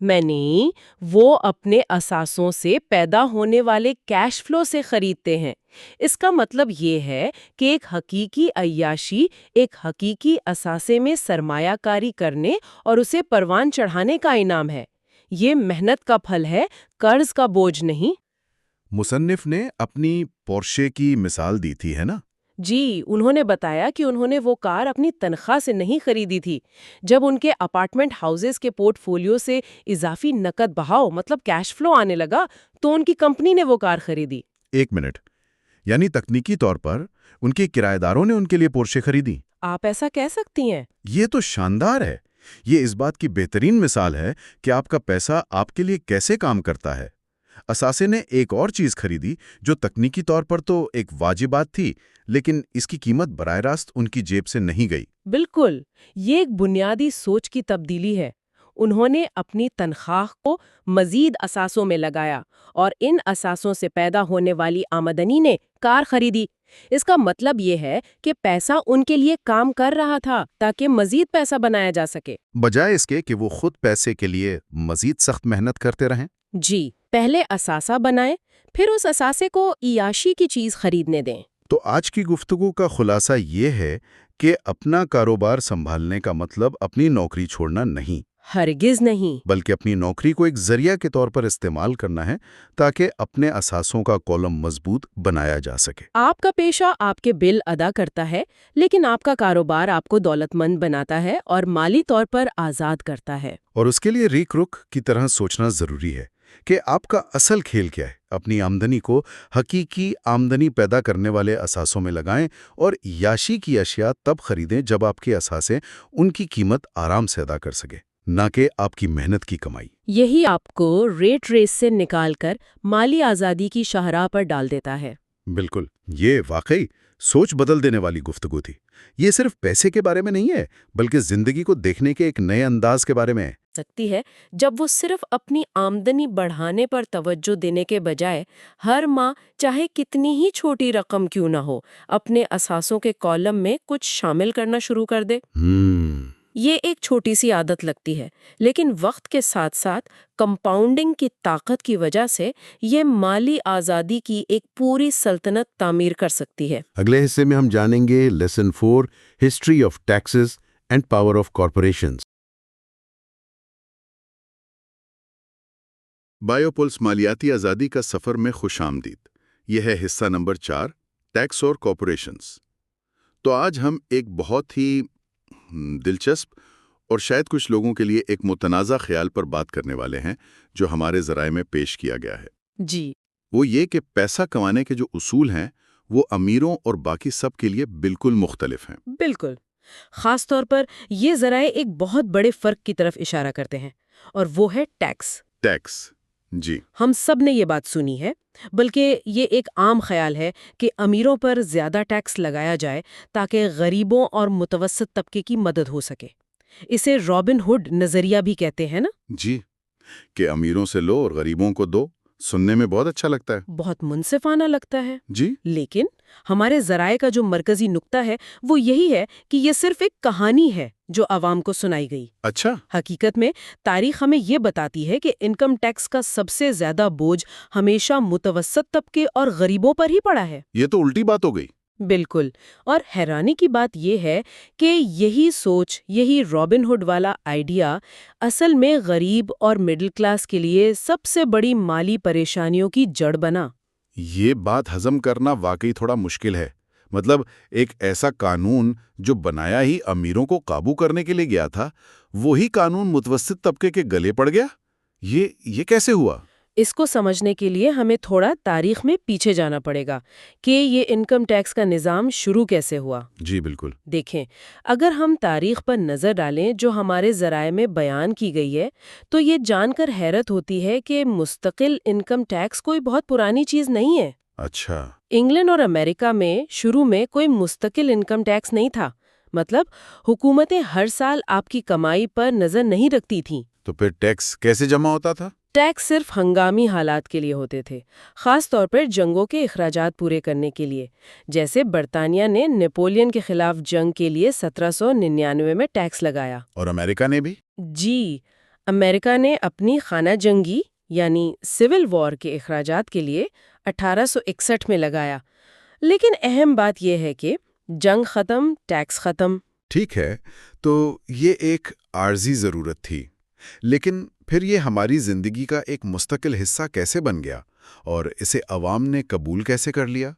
میں نہیں، وہ اپنے اثاثوں سے پیدا ہونے والے کیش فلو سے خریدتے ہیں۔ اس کا مطلب یہ ہے کہ ایک حقیقی عیاشی ایک حقیقی اثاثے میں سرمایہ کاری کرنے اور اسے پروان چڑھانے کا انعام ہے۔ یہ محنت کا پھل ہے، قرض کا بوجھ نہیں۔ مصنف نے اپنی پورشے کی مثال دی تھی، ہے نا؟ جی، انہوں نے بتایا کہ انہوں نے وہ کار اپنی تنخواہ سے نہیں خریدی تھی۔ جب ان کے اپارٹمنٹ ہاؤسز کے پورٹ فولیو سے اضافی نقد بہاؤ مطلب کیش فلو آنے لگا تو ان کی کمپنی نے وہ کار خریدی۔ ایک منٹ، یعنی تکنیکی طور پر ان کے کرایہ داروں نے ان کے لیے پورشے خریدی؟ آپ ایسا کہہ سکتی ہیں۔ یہ تو شاندار ہے۔ یہ اس بات کی بہترین مثال ہے کہ آپ کا پیسہ آپ کے لیے کیسے کام کرتا ہے۔ اثاثے نے ایک اور چیز خریدی جو تکنیکی طور پر تو ایک واجب بات تھی، لیکن اس کی قیمت براہ راست ان کی جیب سے نہیں گئی۔ بالکل، یہ ایک بنیادی سوچ کی تبدیلی ہے۔ انہوں نے اپنی تنخواہ کو مزید اثاثوں میں لگایا اور ان اثاثوں سے پیدا ہونے والی آمدنی نے کار خریدی۔ اس کا مطلب یہ ہے کہ پیسہ ان کے لیے کام کر رہا تھا تاکہ مزید پیسہ بنایا جا سکے، بجائے اس کے کہ وہ خود پیسے کے لیے مزید سخت محنت کرتے رہیں۔ جی، پہلے اثاثہ بنائیں، پھر اس اثاثے کو عیاشی کی چیز خریدنے دیں۔ تو آج کی گفتگو کا خلاصہ یہ ہے کہ اپنا کاروبار سنبھالنے کا مطلب اپنی نوکری چھوڑنا نہیں، ہرگز نہیں۔ بلکہ اپنی نوکری کو ایک ذریعہ کے طور پر استعمال کرنا ہے تاکہ اپنے اثاثوں کا کالم مضبوط بنایا جا سکے۔ آپ کا پیشہ آپ کے بل ادا کرتا ہے، لیکن آپ کا کاروبار آپ کو دولت مند بناتا ہے اور مالی طور پر آزاد کرتا ہے۔ اور اس کے لیے ریک رک کی طرح سوچنا ضروری ہے کہ آپ کا اصل کھیل کیا ہے۔ اپنی آمدنی کو حقیقی آمدنی پیدا کرنے والے اثاثوں میں لگائیں اور یاشی کی اشیاء تب خریدیں جب آپ کے اثاثے ان کی قیمت آرام سے ادا کر سکے، نہ کہ آپ کی محنت کی کمائی۔ یہی آپ کو ریٹ ریس سے نکال کر مالی آزادی کی شاہراہ پر ڈال دیتا ہے۔ بالکل، یہ واقعی سوچ بدل دینے والی گفتگو تھی۔ یہ صرف پیسے کے بارے میں نہیں ہے، بلکہ زندگی کو دیکھنے کے ایک نئے انداز کے بارے میں ہے۔ سکتی ہے جب وہ صرف اپنی آمدنی بڑھانے پر توجہ دینے کے بجائے ہر ماہ چاہے کتنی ہی چھوٹی رقم کیوں نہ ہو اپنے اثاثوں کے کالم میں کچھ شامل کرنا شروع کر دے۔ یہ ایک چھوٹی سی عادت لگتی ہے، لیکن وقت کے ساتھ ساتھ کمپاؤنڈنگ کی طاقت کی وجہ سے یہ مالی آزادی کی ایک پوری سلطنت تعمیر کر سکتی ہے۔ اگلے حصے میں ہم جانیں گے lesson 4 history of taxes and power of corporations. بائیوپلس مالیاتی آزادی کا سفر میں خوش آمدید۔ یہ ہے حصہ نمبر 4، ٹیکس اور کارپوریشنز۔ تو آج ہم ایک بہت ہی دلچسپ اور شاید کچھ لوگوں کے لیے ایک متنازع خیال پر بات کرنے والے ہیں جو ہمارے ذرائع میں پیش کیا گیا ہے۔ جی، وہ یہ کہ پیسہ کمانے کے جو اصول ہیں وہ امیروں اور باقی سب کے لیے بالکل مختلف ہیں۔ بالکل۔ خاص طور پر یہ ذرائع ایک بہت بڑے فرق کی طرف اشارہ کرتے ہیں، اور وہ ہے ٹیکس۔ ٹیکس، جی، ہم سب نے یہ بات سنی ہے، بلکہ یہ ایک عام خیال ہے کہ امیروں پر زیادہ ٹیکس لگایا جائے تاکہ غریبوں اور متوسط طبقے کی مدد ہو سکے۔ اسے رابن ہوڈ نظریہ بھی کہتے ہیں نا؟ جی، کہ امیروں سے لو اور غریبوں کو دو، سننے میں بہت اچھا لگتا ہے۔ بہت منصفانہ لگتا ہے۔ جی، لیکن ہمارے ذرائع کا جو مرکزی نقطہ ہے وہ یہی ہے کہ یہ صرف ایک کہانی ہے جو عوام کو سنائی گئی۔ اچھا، حقیقت میں تاریخ ہمیں یہ بتاتی ہے کہ انکم ٹیکس کا سب سے زیادہ بوجھ ہمیشہ متوسط طبقے اور غریبوں پر ہی پڑا ہے۔ یہ تو الٹی بات ہو گئی۔ بالکل، اور حیرانی کی بات یہ ہے کہ یہی سوچ، یہی رابن ہوڈ والا آئیڈیا اصل میں غریب اور مڈل کلاس کے لیے سب سے بڑی مالی پریشانیوں کی جڑ بنا۔ یہ بات ہضم کرنا واقعی تھوڑا مشکل ہے۔ مطلب ایک ایسا قانون جو بنایا ہی امیروں کو قابو کرنے کے لیے گیا تھا، وہی قانون متوسط طبقے کے گلے پڑ گیا۔ یہ کیسے ہوا؟ اس کو سمجھنے کے لیے ہمیں تھوڑا تاریخ میں پیچھے جانا پڑے گا کہ یہ انکم ٹیکس کا نظام شروع کیسے ہوا۔ جی بالکل۔ دیکھیں، اگر ہم تاریخ پر نظر ڈالیں جو ہمارے ذرائع میں بیان کی گئی ہے تو یہ جان کر حیرت ہوتی ہے کہ مستقل انکم ٹیکس کوئی بہت پرانی چیز نہیں ہے۔ اچھا، انگلینڈ اور امریکہ میں شروع میں کوئی مستقل انکم ٹیکس نہیں تھا۔ مطلب حکومتیں ہر سال آپ کی کمائی پر نظر نہیں رکھتی تھیں۔ تو پھر ٹیکس کیسے جمع ہوتا تھا؟ ٹیکس صرف ہنگامی حالات کے لیے ہوتے تھے، خاص طور پر جنگوں کے اخراجات پورے کرنے کے لیے، جیسے برطانیہ نے نیپولین کے خلاف جنگ کے لیے 1799 میں ٹیکس لگایا۔ اور امریکہ نے بھی؟ جی، امریکہ نے اپنی خانہ جنگی یعنی سول وار کے اخراجات کے لیے 1861 میں لگایا، لیکن اہم بات یہ ہے کہ جنگ ختم، ٹیکس ختم۔ ٹھیک ہے، تو یہ ایک عارضی ضرورت تھی، لیکن پھر یہ ہماری زندگی کا ایک مستقل حصہ کیسے بن گیا اور اسے عوام نے قبول کیسے کر لیا؟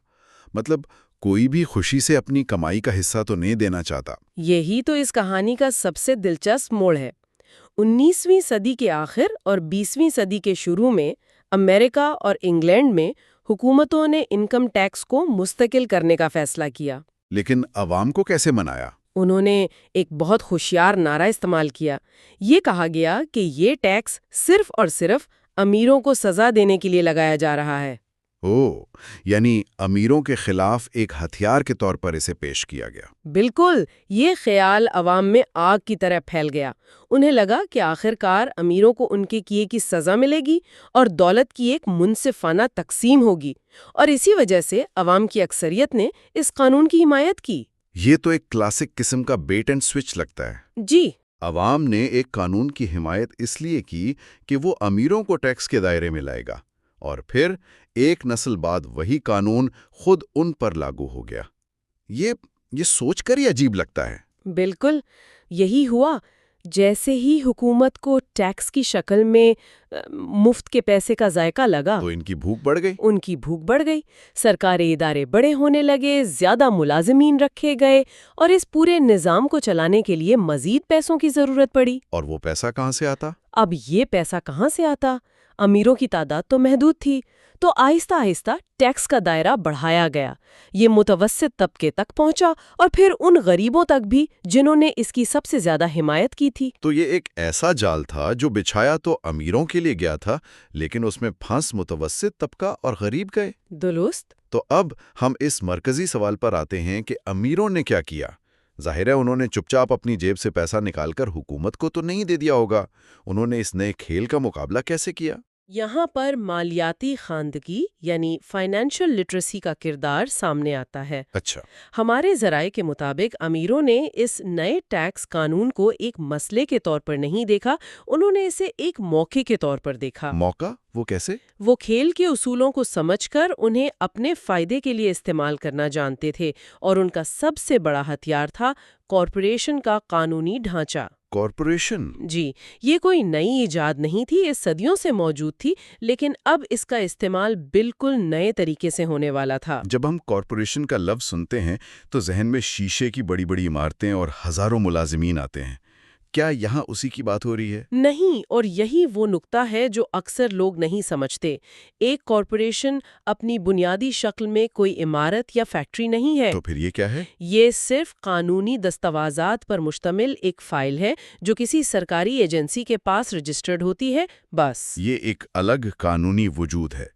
مطلب کوئی بھی خوشی سے اپنی کمائی کا حصہ تو نہیں دینا چاہتا۔ یہی تو اس کہانی کا سب سے دلچسپ موڑ ہے۔ 19ویں صدی کے آخر اور 20ویں صدی کے شروع میں امریکہ اور انگلینڈ میں حکومتوں نے انکم ٹیکس کو مستقل کرنے کا فیصلہ کیا۔ لیکن عوام کو کیسے منایا؟ انہوں نے ایک بہت ہوشیار نعرہ استعمال کیا۔ یہ کہا گیا کہ یہ ٹیکس صرف اور صرف امیروں کو سزا دینے کے لیے لگایا جا رہا ہے۔ یعنی امیروں کے خلاف ایک ہتھیار کے طور پر اسے پیش کیا گیا۔ بالکل، یہ خیال عوام میں آگ کی طرح پھیل گیا۔ انہیں لگا کہ آخرکار امیروں کو ان کے کیے کی سزا ملے گی اور دولت کی ایک منصفانہ تقسیم ہوگی، اور اسی وجہ سے عوام کی اکثریت نے اس قانون کی حمایت کی۔ یہ تو ایک کلاسک قسم کا بیٹ اینڈ سوئچ لگتا ہے۔ جی، عوام نے ایک قانون کی حمایت اس لیے کی کہ وہ امیروں کو ٹیکس کے دائرے میں لائے گا، اور پھر ایک نسل بعد وہی قانون خود ان پر لاگو ہو گیا۔ یہ سوچ کر ہی عجیب لگتا ہے۔ بالکل یہی ہوا۔ جیسے ہی حکومت کو ٹیکس کی شکل میں مفت کے پیسے کا ذائقہ لگا تو ان کی بھوک بڑھ گئی۔ ان کی بھوک بڑھ گئی، سرکاری ادارے بڑے ہونے لگے، زیادہ ملازمین رکھے گئے، اور اس پورے نظام کو چلانے کے لیے مزید پیسوں کی ضرورت پڑی۔ اور وہ پیسہ کہاں سے آتا؟ اب یہ پیسہ کہاں سے آتا؟ امیروں کی تعداد تو محدود تھی، تو آہستہ آہستہ ٹیکس کا دائرہ بڑھایا گیا۔ یہ متوسط طبقے تک پہنچا اور پھر ان غریبوں تک بھی جنہوں نے اس کی سب سے زیادہ حمایت کی تھی۔ تو یہ ایک ایسا جال تھا جو بچھایا تو امیروں کے لیے گیا تھا، لیکن اس میں پھنس متوسط طبقہ اور غریب گئے۔ درست۔ تو اب ہم اس مرکزی سوال پر آتے ہیں کہ امیروں نے کیا کیا؟ ظاہر ہے انہوں نے چپ چاپ اپنی جیب سے پیسہ نکال کر حکومت کو تو نہیں دے دیا ہوگا۔ انہوں نے اس نئے کھیل کا مقابلہ کیسے کیا؟ یہاں پر مالیاتی خواندگی یعنی فائنینشل لٹریسی کا کردار سامنے آتا ہے۔ اچھا، ہمارے ذرائع کے مطابق امیروں نے اس نئے ٹیکس قانون کو ایک مسئلے کے طور پر نہیں دیکھا، انہوں نے اسے ایک موقع کے طور پر دیکھا۔ موقع؟ وہ کیسے؟ وہ کھیل کے اصولوں کو سمجھ کر انہیں اپنے فائدے کے لیے استعمال کرنا جانتے تھے، اور ان کا سب سے بڑا ہتھیار تھا کارپوریشن کا قانونی ڈھانچہ۔ کارپوریشن؟ جی، یہ کوئی نئی ایجاد نہیں تھی، یہ صدیوں سے موجود تھی، لیکن اب اس کا استعمال بالکل نئے طریقے سے ہونے والا تھا۔ جب ہم کارپوریشن کا لفظ سنتے ہیں تو ذہن میں شیشے کی بڑی بڑی عمارتیں اور ہزاروں ملازمین آتے ہیں۔ کیا یہاں اسی کی بات ہو رہی ہے؟ نہیں، اور یہی وہ نقطہ ہے جو اکثر لوگ نہیں سمجھتے۔ ایک کارپوریشن اپنی بنیادی شکل میں کوئی عمارت یا فیکٹری نہیں ہے۔ تو پھر یہ کیا ہے؟ یہ صرف قانونی دستاویزات پر مشتمل ایک فائل ہے جو کسی سرکاری ایجنسی کے پاس رجسٹرڈ ہوتی ہے، بس۔ یہ ایک الگ قانونی وجود ہے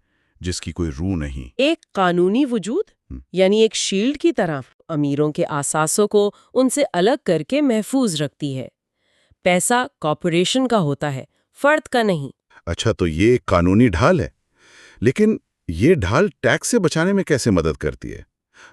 جس کی کوئی روح نہیں۔ ایک قانونی وجود یعنی ایک شیلڈ کی طرح امیروں کے اثاثوں کو ان سے الگ کر کے محفوظ رکھتی ہے۔ پیسہ کارپوریشن کا ہوتا ہے، فرد کا نہیں۔ اچھا، تو یہ ایک قانونی ڈھال ہے، لیکن یہ ڈھال ٹیکس سے بچانے میں کیسے مدد کرتی ہے؟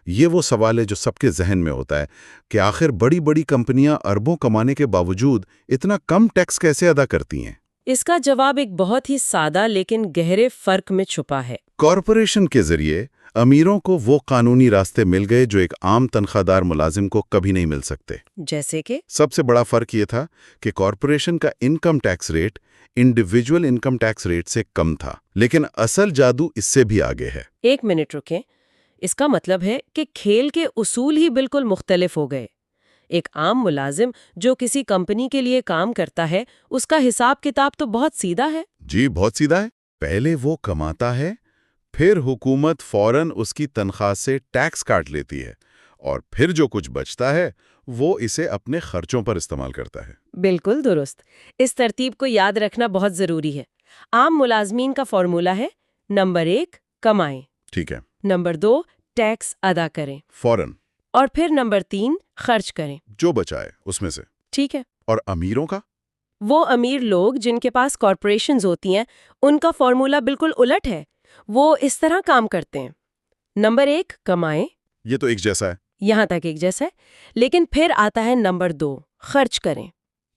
یہ وہ سوال ہے جو سب کے ذہن میں ہوتا ہے کہ آخر بڑی بڑی کمپنیاں اربوں کمانے کے باوجود اتنا کم ٹیکس کیسے ادا کرتی ہیں؟ اس کا جواب ایک بہت ہی سادہ لیکن گہرے فرق میں چھپا ہے۔ کارپوریشن کے ذریعے امیروں کو وہ قانونی راستے مل گئے جو ایک عام تنخواہ دار ملازم کو کبھی نہیں مل سکتے۔ جیسے کہ سب سے بڑا فرق یہ تھا کہ کارپوریشن کا income tax rate individual income tax rate سے کم تھا، لیکن اصل جادو اس سے بھی آگے ہے۔ ایک منٹ رکیں، اس کا مطلب ہے کہ کھیل کے اصول ہی بالکل مختلف ہو گئے۔ ایک عام ملازم جو کسی کمپنی کے لیے کام کرتا ہے، اس کا حساب کتاب تو بہت سیدھا ہے۔ جی، بہت سیدھا ہے۔ پہلے وہ کماتا ہے، پھر حکومت فوراً اس کی تنخواہ سے ٹیکس کاٹ لیتی ہے، اور پھر جو کچھ بچتا ہے وہ اسے اپنے خرچوں پر استعمال کرتا ہے۔ بالکل درست۔ اس ترتیب کو یاد رکھنا بہت ضروری ہے۔ عام ملازمین کا فارمولا ہے: نمبر 1 کمائیں، ٹھیک ہے، نمبر 2 ٹیکس ادا کریں، فوراً، اور پھر نمبر 3 خرچ کریں۔ جو بچائے اس میں سے۔ ٹھیک ہے۔ اور امیروں کا؟ وہ امیر لوگ جن کے پاس کارپوریشنز ہوتی ہیں، ان کا فارمولا بالکل الٹ ہے۔ وہ اس طرح کام کرتے ہیں: نمبر 1 کمائیں، یہ تو ایک جیسا ہے۔ یہاں تک ایک جیسا ہے، لیکن پھر آتا ہے نمبر 2 خرچ کریں۔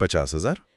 50,000?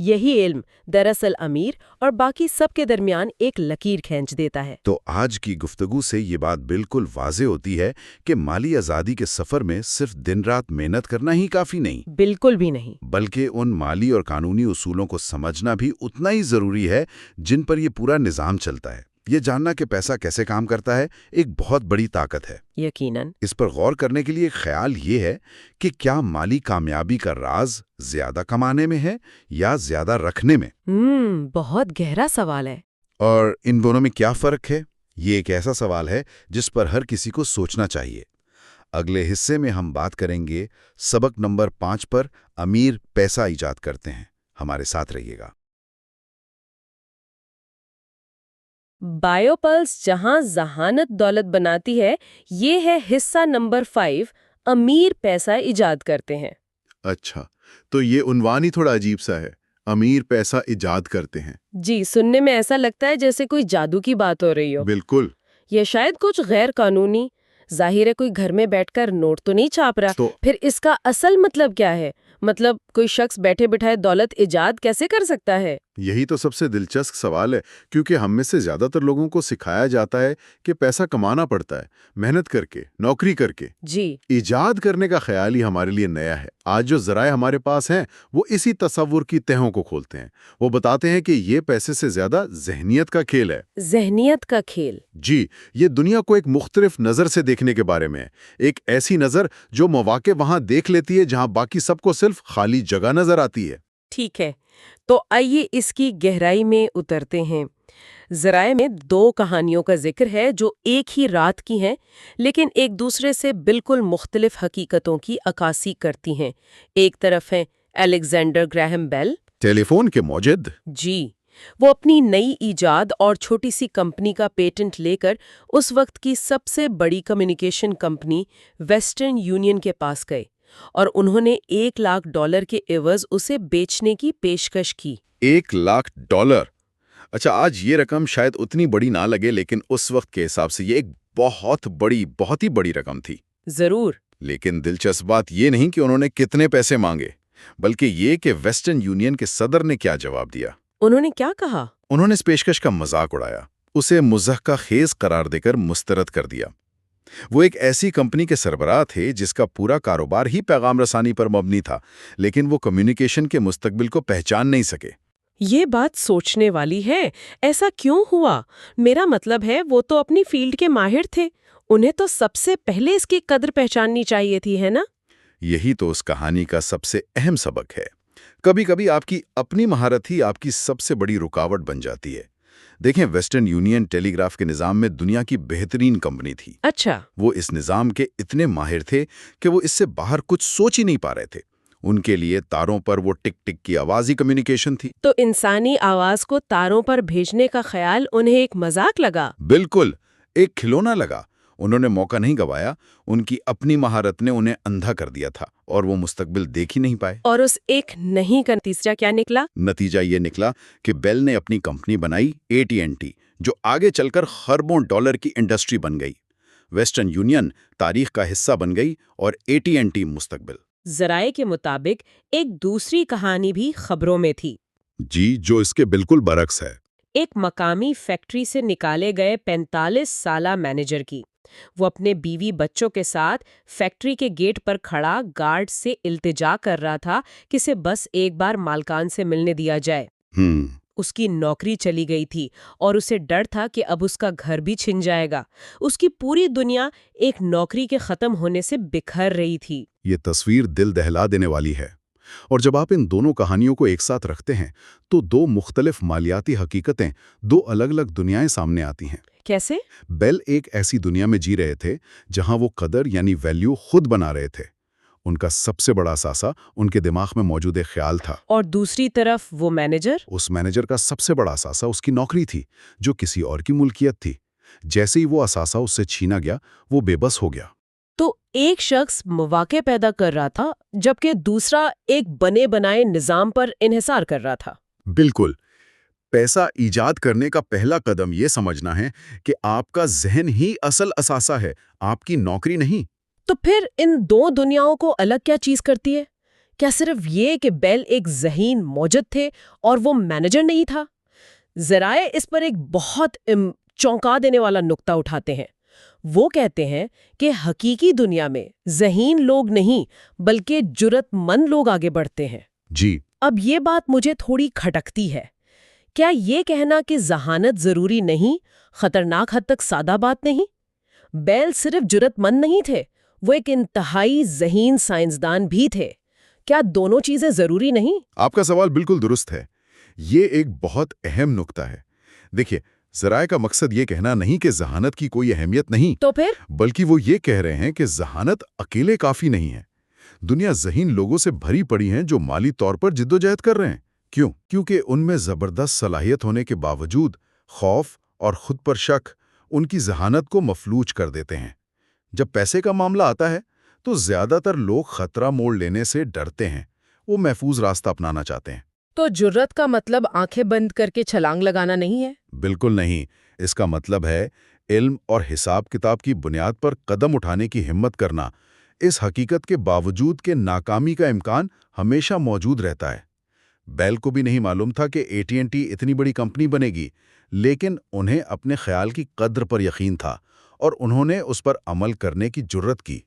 یہی علم دراصل امیر اور باقی سب کے درمیان ایک لکیر کھینچ دیتا ہے۔ تو آج کی گفتگو سے یہ بات بالکل واضح ہوتی ہے کہ مالی آزادی کے سفر میں صرف دن رات محنت کرنا ہی کافی نہیں، بالکل بھی نہیں۔ بلکہ ان مالی اور قانونی اصولوں کو سمجھنا بھی اتنا ہی ضروری ہے جن پر یہ پورا نظام چلتا ہے۔ یہ جاننا کہ پیسہ کیسے کام کرتا ہے ایک بہت بڑی طاقت ہے۔ یقیناً۔ اس پر غور کرنے کے لیے ایک خیال یہ ہے کہ کیا مالی کامیابی کا راز زیادہ کمانے میں ہے یا زیادہ رکھنے میں؟ بہت گہرا سوال ہے۔ اور ان دونوں میں کیا فرق ہے؟ یہ ایک ایسا سوال ہے جس پر ہر کسی کو سوچنا چاہیے۔ اگلے حصے میں ہم بات کریں گے سبق نمبر 5 پر، امیر پیسہ ایجاد کرتے ہیں۔ ہمارے ساتھ رہیے گا۔ بائیو پلس جہاں ذہانت دولت بناتی ہے، یہ ہے حصہ نمبر 5، امیر پیسہ ایجاد کرتے ہیں۔ اچھا، تو یہ عنوان ہی تھوڑا عجیب سا ہے، امیر پیسہ ایجاد کرتے ہیں۔ جی، سننے میں ایسا لگتا ہے جیسے کوئی جادو کی بات ہو رہی ہو۔ بالکل۔ یہ شاید کچھ غیر قانونی، ظاہر ہے کوئی گھر میں بیٹھ کر نوٹ تو نہیں چھاپ رہا۔ تو پھر اس کا اصل مطلب کیا ہے؟ مطلب کوئی شخص بیٹھے بٹھائے دولت ایجاد کیسے کر سکتا ہے؟ یہی تو سب سے دلچسپ سوال ہے، کیونکہ ہم میں سے زیادہ تر لوگوں کو سکھایا جاتا ہے کہ پیسہ کمانا پڑتا ہے، محنت کر کے، نوکری کر کے۔ جی، ایجاد کرنے کا خیال ہی ہمارے لیے نیا ہے۔ آج جو ذرائع ہمارے پاس ہیں وہ اسی تصور کی تہوں کو کھولتے ہیں۔ وہ بتاتے ہیں کہ یہ پیسے سے زیادہ ذہنیت کا کھیل ہے۔ ذہنیت کا کھیل۔ جی، یہ دنیا کو ایک مختلف نظر سے دیکھنے کے بارے میں ہے، ایک ایسی نظر جو مواقع وہاں دیکھ لیتی ہے جہاں باقی سب کو صرف خالی جگہ نظر آتی ہے۔ ٹھیک ہے، تو آئیے اس کی گہرائی میں اترتے ہیں۔ ذرائع میں 2 کہانیوں کا ذکر ہے جو ایک ہی رات کی ہیں، لیکن ایک دوسرے سے بالکل مختلف حقیقتوں کی عکاسی کرتی ہیں۔ ایک طرف ہیں الیگزینڈر گراہم بیل۔ ٹیلی فون کے موجد۔ جی، وہ اپنی نئی ایجاد اور چھوٹی سی کمپنی کا پیٹنٹ لے کر اس وقت کی سب سے بڑی کمیونیکیشن کمپنی ویسٹرن یونین کے پاس گئے اور انہوں نے $1,00,000 کے عوض اسے بیچنے کی پیشکش کی۔ $1,00,000۔ اچھا، آج یہ رقم شاید اتنی بڑی نہ لگے، لیکن اس وقت کے حساب سے یہ ایک بہت ہی بڑی رقم تھی۔ ضرور۔ لیکن دلچسپ بات یہ نہیں کہ انہوں نے کتنے پیسے مانگے، بلکہ یہ کہ ویسٹرن یونین کے صدر نے کیا جواب دیا۔ انہوں نے کیا کہا؟ انہوں نے اس پیشکش کا مذاق اڑایا، اسے مضحکہ خیز قرار دے کر مسترد کر دیا۔ وہ ایک ایسی کمپنی کے سربراہ تھے جس کا پورا کاروبار ہی پیغام رسانی پر مبنی تھا، لیکن وہ کمیونیکیشن کے مستقبل کو پہچان نہیں سکے۔ یہ بات سوچنے والی ہے۔ ایسا کیوں ہوا؟ میرا مطلب ہے وہ تو اپنی فیلڈ کے ماہر تھے، انہیں تو سب سے پہلے اس کی قدر پہچاننی چاہیے تھی، ہے نا؟ یہی تو اس کہانی کا سب سے اہم سبق ہے۔ کبھی کبھی آپ کی اپنی مہارت ہی آپ کی سب سے بڑی رکاوٹ بن جاتی ہے۔ دیکھیں، ویسٹرن یونین ٹیلی گراف کے نظام میں دنیا کی بہترین کمپنی تھی۔ اچھا۔ وہ اس نظام کے اتنے ماہر تھے کہ وہ اس سے باہر کچھ سوچ ہی نہیں پا رہے تھے۔ ان کے لیے تاروں پر وہ ٹک ٹک کی آواز ہی کمیونیکیشن تھی۔ تو انسانی آواز کو تاروں پر بھیجنے کا خیال انہیں ایک مذاق لگا؟ بالکل، ایک کھلونا لگا۔ انہوں نے موقع نہیں گوایا، ان کی اپنی مہارت نے انہیں اندھا کر دیا تھا اور وہ مستقبل دیکھ ہی نہیں پائے۔ اور اس ایک نہیں کا نتیجہ کیا نکلا؟ نتیجہ یہ نکلا کہ بیل نے اپنی کمپنی بنائی AT&T، جو آگے چل کر خربوں ڈالر کی انڈسٹری بن گئی۔ ویسٹرن یونین تاریخ کا حصہ بن گئی اور AT&T مستقبل۔ ذرائع کے مطابق ایک دوسری کہانی بھی خبروں میں تھی۔ جی، جو اس کے بالکل برعکس ہے۔ ایک مقامی فیکٹری سے نکالے گئے 45 سالہ مینیجر کی۔ وہ اپنے بیوی بچوں کے ساتھ فیکٹری کے گیٹ پر کھڑا گارڈ سے التجا کر رہا تھا کہ اسے بس ایک بار مالکان سے ملنے دیا جائے۔ اس کی نوکری چلی گئی تھی اور اسے ڈر تھا کہ اب اس کا گھر بھی چھن جائے گا۔ اس کی پوری دنیا ایک نوکری کے ختم ہونے سے بکھر رہی تھی۔ یہ تصویر دل دہلا دینے والی ہے، اور جب آپ ان دونوں کہانیوں کو ایک ساتھ رکھتے ہیں تو 2 مختلف مالیاتی حقیقتیں، 2 الگ الگ دنیایں سامنے آتی ہیں۔ کیسے؟ بیل ایک ایسی دنیا میں جی رہے تھے جہاں وہ قدر یعنی ویلیو خود بنا رہے تھے۔ ان کا سب سے بڑا اثاثہ ان کے دماغ میں موجود ایک خیال تھا۔ اور دوسری طرف وہ مینیجر؟ اس مینیجر کا سب سے بڑا اثاثہ اس کی نوکری تھی، جو کسی اور کی ملکیت تھی۔ جیسے ہی وہ اثاثہ اس سے چھینا گیا، وہ بے بس ہو گیا۔ تو ایک شخص مواقع پیدا کر رہا تھا جبکہ دوسرا ایک بنے بنائے نظام پر انحصار کر رہا تھا۔ بالکل۔ پیسہ ایجاد کرنے کا پہلا قدم یہ سمجھنا ہے کہ آپ کا ذہن ہی اصل اثاثہ ہے، آپ کی نوکری نہیں۔ تو پھر ان 2 دنیاؤں کو الگ کیا چیز کرتی ہے؟ کیا صرف یہ کہ بیل ایک ذہین موجد تھے اور وہ مینیجر نہیں تھا؟ ذرائع اس پر ایک بہت چونکا دینے والا نقطہ اٹھاتے ہیں۔ وہ کہتے ہیں کہ حقیقی دنیا میں ذہین لوگ نہیں بلکہ جرأت مند لوگ آگے بڑھتے ہیں۔ جی، اب یہ بات مجھے تھوڑی کھٹکتی ہے۔ کیا یہ کہنا کہ ذہانت ضروری نہیں خطرناک حد تک سادہ بات نہیں؟ بیل صرف جرأت مند نہیں تھے، وہ ایک انتہائی ذہین سائنسدان بھی تھے۔ کیا دونوں چیزیں ضروری نہیں؟ آپ کا سوال بالکل درست ہے۔ یہ ایک بہت اہم نقطہ ہے۔ دیکھیے، ذرائع کا مقصد یہ کہنا نہیں کہ ذہانت کی کوئی اہمیت نہیں، تو پھر بلکہ وہ یہ کہہ رہے ہیں کہ ذہانت اکیلے کافی نہیں ہے۔ دنیا ذہین لوگوں سے بھری پڑی ہیں جو مالی طور پر جدوجہد کر رہے ہیں۔ کیوں؟ کیونکہ ان میں زبردست صلاحیت ہونے کے باوجود خوف اور خود پر شک ان کی ذہانت کو مفلوج کر دیتے ہیں۔ جب پیسے کا معاملہ آتا ہے تو زیادہ تر لوگ خطرہ موڑ لینے سے ڈرتے ہیں، وہ محفوظ راستہ اپنانا چاہتے ہیں۔ تو جرأت کا مطلب آنکھیں بند کر کے چھلانگ لگانا نہیں ہے؟ بالکل نہیں، اس کا مطلب ہے علم اور حساب کتاب کی بنیاد پر قدم اٹھانے کی ہمت کرنا، اس حقیقت کے باوجود کہ ناکامی کا امکان ہمیشہ موجود رہتا ہے۔ بیل کو بھی نہیں معلوم تھا کہ AT&T اتنی بڑی کمپنی بنے گی، لیکن انہیں اپنے خیال کی قدر پر یقین تھا اور انہوں نے اس پر عمل کرنے کی جرأت کی۔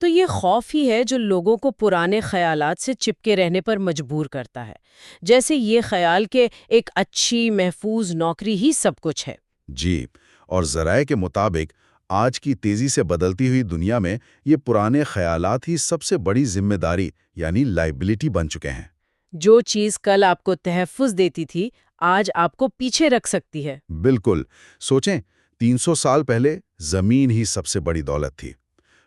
تو یہ خوف ہی ہے جو لوگوں کو پرانے خیالات سے چپکے رہنے پر مجبور کرتا ہے، جیسے یہ خیال کہ ایک اچھی محفوظ نوکری ہی سب کچھ ہے۔ جی، اور ذرائع کے مطابق آج کی تیزی سے بدلتی ہوئی دنیا میں یہ پرانے خیالات ہی سب سے بڑی ذمہ داری یعنی لائبلٹی بن چکے ہیں۔ جو چیز کل آپ کو تحفظ دیتی تھی آج آپ کو پیچھے رکھ سکتی ہے۔ بالکل، سوچیں 300 سال پہلے زمین ہی سب سے بڑی دولت تھی،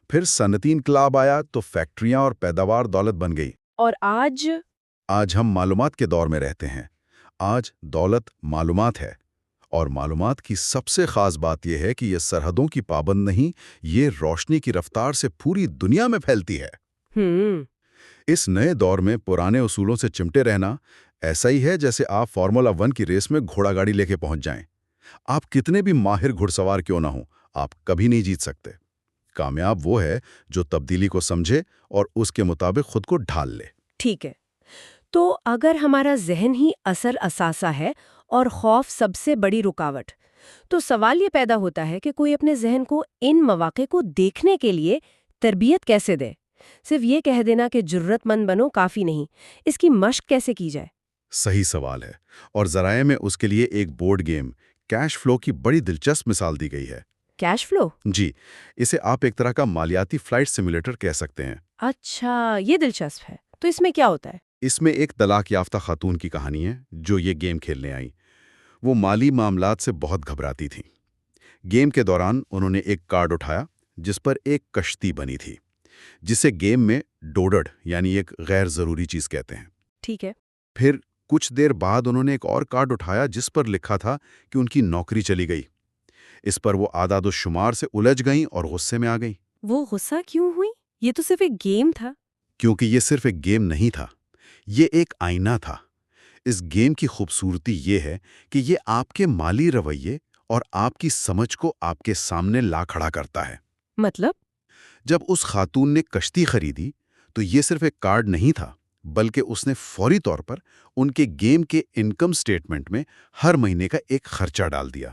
پھر صنعتی انقلاب آیا تو فیکٹریاں اور پیداوار دولت بن گئی۔ اور آج ہم معلومات کے دور میں رہتے ہیں۔ آج دولت معلومات ہے، اور معلومات کی سب سے خاص بات یہ ہے کہ یہ سرحدوں کی پابند نہیں، یہ روشنی کی رفتار سے پوری دنیا میں پھیلتی ہے۔ اس نئے دور میں پرانے اصولوں سے چمٹے رہنا ایسا ہی ہے جیسے آپ فارمولا 1 کی ریس میں گھوڑا گاڑی لے کے پہنچ جائیں۔ آپ کتنے بھی ماہر گھڑ سوار کیوں نہ ہوں، آپ کبھی نہیں جیت سکتے۔ کامیاب وہ ہے جو تبدیلی کو سمجھے اور اس کے مطابق خود کو ڈھال لے۔ ٹھیک ہے، تو اگر ہمارا ذہن ہی اثر اثاثہ ہے اور خوف سب سے بڑی رکاوٹ، تو سوال یہ پیدا ہوتا ہے کہ کوئی اپنے ذہن کو ان مواقع کو دیکھنے کے لیے تربیت کیسے دے؟ صرف یہ کہہ دینا کہ جرأت مند بنو کافی نہیں، اس کی مشق کیسے کی جائے؟ صحیح سوال ہے، اور ذرائع میں اس کے لیے ایک بورڈ گیم کیش فلو کی بڑی دلچسپ مثال دی گئی ہے۔ Cash flow? جی، اسے آپ ایک طرح کا مالیاتی فلائٹ سیمولیٹر کہہ سکتے ہیں۔ اچھا، یہ دلچسپ ہے۔ تو اس میں کیا ہوتا ہے؟ اس میں ایک طلاق یافتہ خاتون کی کہانی ہے جو یہ گیم کھیلنے آئیں۔ وہ مالی معاملات سے بہت گھبراتی تھیں۔ گیم کے دوران انہوں نے ایک کارڈ اٹھایا جس پر ایک کشتی بنی تھی، جسے گیم میں ڈوڈڈ یعنی ایک غیر ضروری چیز کہتے ہیں۔ ٹھیک ہے۔ پھر کچھ دیر بعد انہوں نے ایک اور کارڈ اٹھایا جس پر لکھا تھا کہ ان کی نوکری چلی گئی۔ اس پر وہ اعداد و شمار سے الجھ گئیں اور غصے میں آ گئیں۔ وہ غصہ کیوں ہوئی؟ یہ تو صرف ایک گیم تھا۔ کیونکہ یہ صرف ایک گیم نہیں تھا، یہ ایک آئینہ تھا۔ اس گیم کی خوبصورتی یہ ہے کہ یہ آپ کے مالی رویے اور آپ کی سمجھ کو آپ کے سامنے لا کھڑا کرتا ہے۔ مطلب؟ جب اس خاتون نے کشتی خریدی تو یہ صرف ایک کارڈ نہیں تھا، بلکہ اس نے فوری طور پر ان کے گیم کے انکم سٹیٹمنٹ میں ہر مہینے کا ایک خرچہ ڈال دیا۔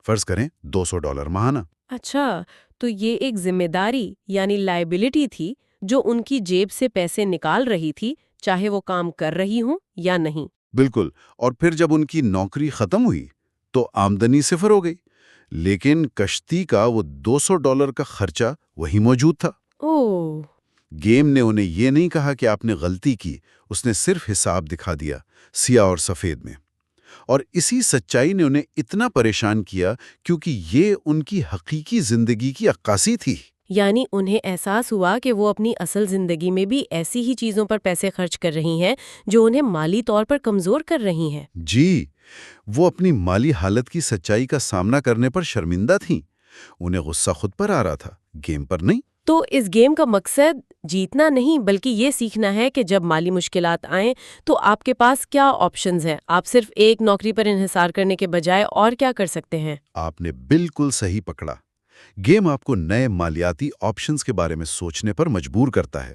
فرض کریں $200 ماہانہ۔ اچھا، تو یہ ایک ذمہ داری یعنی لائبلٹی تھی جو ان کی جیب سے پیسے نکال رہی تھی، چاہے وہ کام کر رہی ہوں یا نہیں۔ بالکل، اور پھر جب ان کی نوکری ختم ہوئی تو آمدنی صفر ہو گئی، لیکن کشتی کا وہ $200 کا خرچہ وہی موجود تھا۔ اوہ! گیم نے انہیں یہ نہیں کہا کہ آپ نے غلطی کی، اس نے صرف حساب دکھا دیا، سیاہ اور سفید میں۔ اور اسی سچائی نے انہیں اتنا پریشان کیا کیونکہ یہ ان کی حقیقی زندگی کی عکاسی تھی۔ یعنی انہیں احساس ہوا کہ وہ اپنی اصل زندگی میں بھی ایسی ہی چیزوں پر پیسے خرچ کر رہی ہیں جو انہیں مالی طور پر کمزور کر رہی ہیں۔ جی، وہ اپنی مالی حالت کی سچائی کا سامنا کرنے پر شرمندہ تھیں۔ انہیں غصہ خود پر آ رہا تھا، گیم پر نہیں۔ تو اس گیم کا مقصد جیتنا نہیں بلکہ یہ سیکھنا ہے کہ جب مالی مشکلات آئیں تو آپ کے پاس کیا آپشنز ہیں۔ آپ صرف ایک نوکری پر انحصار کرنے کے بجائے اور کیا کر سکتے ہیں؟ آپ نے بالکل صحیح پکڑا۔ گیم آپ کو نئے مالیاتی آپشنز کے بارے میں سوچنے پر مجبور کرتا ہے۔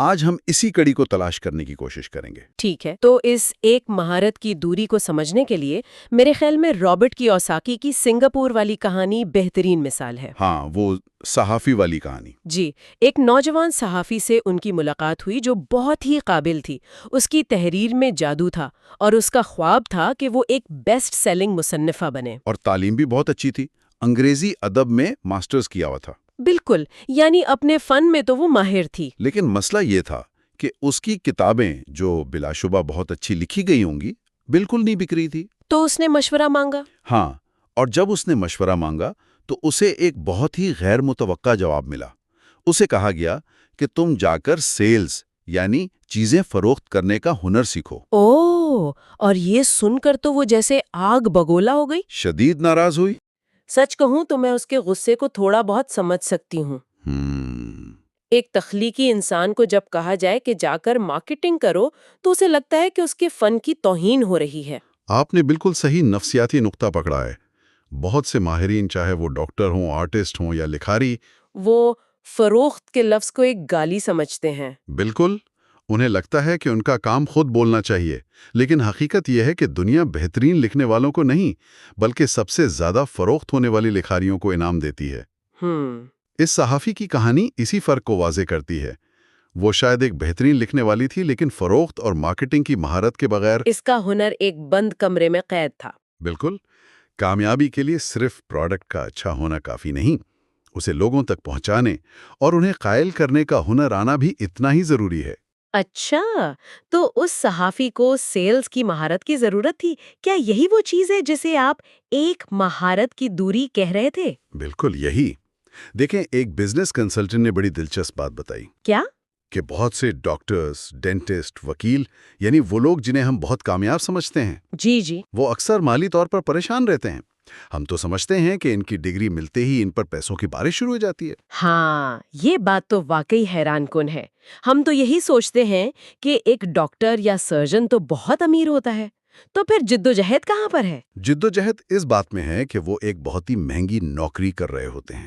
آج ہم اسی کڑی کو تلاش کرنے کی کوشش کریں گے۔ ٹھیک ہے، تو اس ایک مہارت کی دوری کو سمجھنے کے لیے میرے خیال میں رابرٹ کیوساکی کی سنگاپور والی کہانی بہترین مثال ہے۔ ہاں، وہ صحافی والی کہانی۔ جی، ایک نوجوان صحافی سے ان کی ملاقات ہوئی جو بہت ہی قابل تھی۔ اس کی تحریر میں جادو تھا اور اس کا خواب تھا کہ وہ ایک بیسٹ سیلنگ مصنفہ بنے۔ اور تعلیم بھی بہت اچھی تھی، انگریزی ادب میں ماسٹرز کیا ہوا تھا۔ بالکل، یعنی اپنے فن میں تو وہ ماہر تھی۔ لیکن مسئلہ یہ تھا کہ اس کی کتابیں جو بلا شبہ بہت اچھی لکھی گئی ہوں گی، بالکل نہیں بک رہی تھی۔ تو اس نے مشورہ مانگا۔ ہاں، اور جب اس نے مشورہ مانگا تو اسے ایک بہت ہی غیر متوقع جواب ملا۔ اسے کہا گیا کہ تم جا کر سیلز یعنی چیزیں فروخت کرنے کا ہنر سیکھو۔ اوہ، اور یہ سن کر تو وہ جیسے آگ بگولا ہو گئی۔ شدید ناراض ہوئی۔ سچ کہوں تو میں اس کے غصے کو تھوڑا بہت سمجھ سکتی ہوں۔ ایک تخلیقی انسان کو جب کہا جائے کہ جا کر مارکیٹنگ کرو تو اسے لگتا ہے کہ اس کے فن کی توہین ہو رہی ہے۔ آپ نے بالکل صحیح نفسیاتی نقطہ پکڑا ہے۔ بہت سے ماہرین، چاہے وہ ڈاکٹر ہوں، آرٹسٹ ہوں یا لکھاری، وہ فروخت کے لفظ کو ایک گالی سمجھتے ہیں۔ بالکل، انہیں لگتا ہے کہ ان کا کام خود بولنا چاہیے، لیکن حقیقت یہ ہے کہ دنیا بہترین لکھنے والوں کو نہیں بلکہ سب سے زیادہ فروخت ہونے والی لکھاریوں کو انعام دیتی ہے۔ اس صحافی کی کہانی اسی فرق کو واضح کرتی ہے۔ وہ شاید ایک بہترین لکھنے والی تھی، لیکن فروخت اور مارکیٹنگ کی مہارت کے بغیر اس کا ہنر ایک بند کمرے میں قید تھا۔ بالکل، کامیابی کے لیے صرف پروڈکٹ کا اچھا ہونا کافی نہیں، اسے لوگوں تک پہنچانے اور انہیں قائل کرنے کا ہنر آنا بھی اتنا ہی ضروری ہے۔ اچھا، تو اس صحافی کو سیلز کی مہارت کی ضرورت تھی۔ کیا یہی وہ چیز ہے جسے آپ ایک مہارت کی دوری کہہ رہے تھے؟ بالکل یہی۔ دیکھیں، ایک بزنس کنسلٹنٹ نے بڑی دلچسپ بات بتائی کیا؟ کہ بہت سے ڈاکٹرز، ڈینٹسٹ، وکیل، یعنی وہ لوگ جنہیں ہم بہت کامیاب سمجھتے ہیں، جی، وہ اکثر مالی طور پر پریشان رہتے ہیں۔ ہم تو سمجھتے ہیں کہ ان کی ڈگری ملتے ہی ان پر پیسوں کی بارش شروع ہو جاتی ہے۔ ہاں، یہ بات تو واقعی حیران کن ہے۔ ہم تو یہی سوچتے ہیں کہ ایک ڈاکٹر یا سرجن تو بہت امیر ہوتا ہے، تو پھر جدوجہد کہاں پر ہے؟ جدوجہد اس بات میں ہے کہ وہ ایک بہت ہی مہنگی نوکری کر رہے ہوتے ہیں۔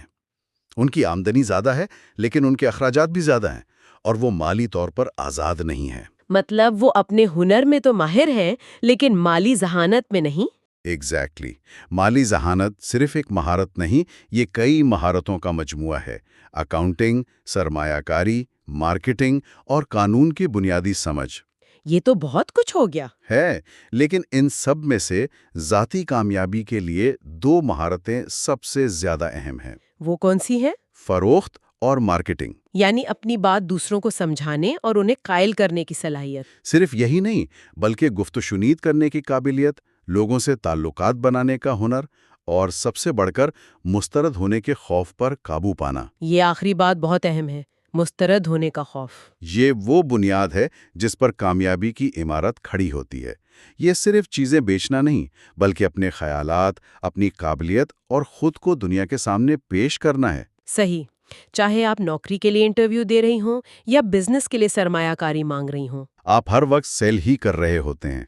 ان کی آمدنی زیادہ ہے، لیکن ان کے اخراجات بھی زیادہ ہیں، اور وہ مالی طور پر آزاد نہیں ہیں۔ مطلب وہ اپنے ہنر میں تو ماہر ہیں، لیکن مالی ذہانت میں نہیں۔ ایگزیکٹلی، مالی ذہانت صرف ایک مہارت نہیں، یہ کئی مہارتوں کا مجموعہ ہے۔ اکاؤنٹنگ، سرمایہ کاری، مارکیٹنگ اور قانون کی بنیادی سمجھ یہ تو بہت کچھ ہو گیا۔ ہے، لیکن ان سب میں سے ذاتی کامیابی کے لیے دو مہارتیں سب سے زیادہ اہم ہیں۔ وہ کون سی ہیں؟ فروخت اور مارکیٹنگ۔ یعنی اپنی بات دوسروں کو سمجھانے اور انہیں قائل کرنے کی صلاحیت۔ صرف یہی نہیں، بلکہ گفت و شنید کرنے کی قابلیت، لوگوں سے تعلقات بنانے کا ہنر، اور سب سے بڑھ کر مسترد ہونے کے خوف پر قابو پانا۔ یہ آخری بات بہت اہم ہے، مسترد ہونے کا خوف۔ یہ وہ بنیاد ہے جس پر کامیابی کی عمارت کھڑی ہوتی ہے۔ یہ صرف چیزیں بیچنا نہیں، بلکہ اپنے خیالات، اپنی قابلیت اور خود کو دنیا کے سامنے پیش کرنا ہے۔ صحیح، چاہے آپ نوکری کے لیے انٹرویو دے رہی ہوں یا بزنس کے لیے سرمایہ کاری مانگ رہی ہوں۔ آپ ہر وقت سیل ہی کر رہے ہوتے ہیں۔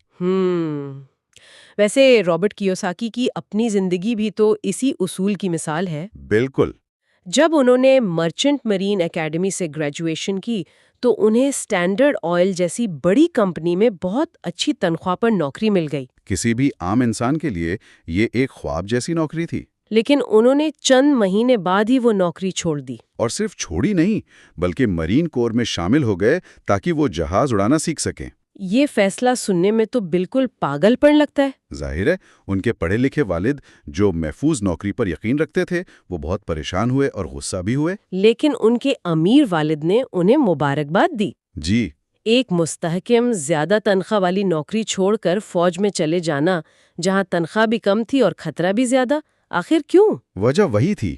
ویسے رابرٹ کیوساکی کی اپنی زندگی بھی تو اسی اصول کی مثال ہے۔ بالکل۔ جب انہوں نے مرچنٹ مرین اکیڈمی سے گریجویشن کی تو انہیں اسٹینڈرڈ آئل جیسی بڑی کمپنی میں بہت اچھی تنخواہ پر نوکری مل گئی۔ کسی بھی عام انسان کے لیے یہ ایک خواب جیسی نوکری تھی۔ لیکن انہوں نے چند مہینے بعد ہی وہ نوکری چھوڑ دی۔ اور صرف چھوڑی نہیں، بلکہ مرین کور میں شامل ہو گئے تاکہ وہ جہاز اڑانا سیکھ سکیں۔ یہ فیصلہ سننے میں تو بالکل پاگل پن لگتا ہے۔ ظاہر ہے، ان کے پڑھے لکھے والد جو محفوظ نوکری پر یقین رکھتے تھے، وہ بہت پریشان ہوئے اور غصہ بھی ہوئے۔ لیکن ان کے امیر والد نے انہیں مبارکباد دی۔ جی، ایک مستحکم زیادہ تنخواہ والی نوکری چھوڑ کر فوج میں چلے جانا، جہاں تنخواہ بھی کم تھی اور خطرہ بھی زیادہ، آخر کیوں؟ وجہ وہی تھی،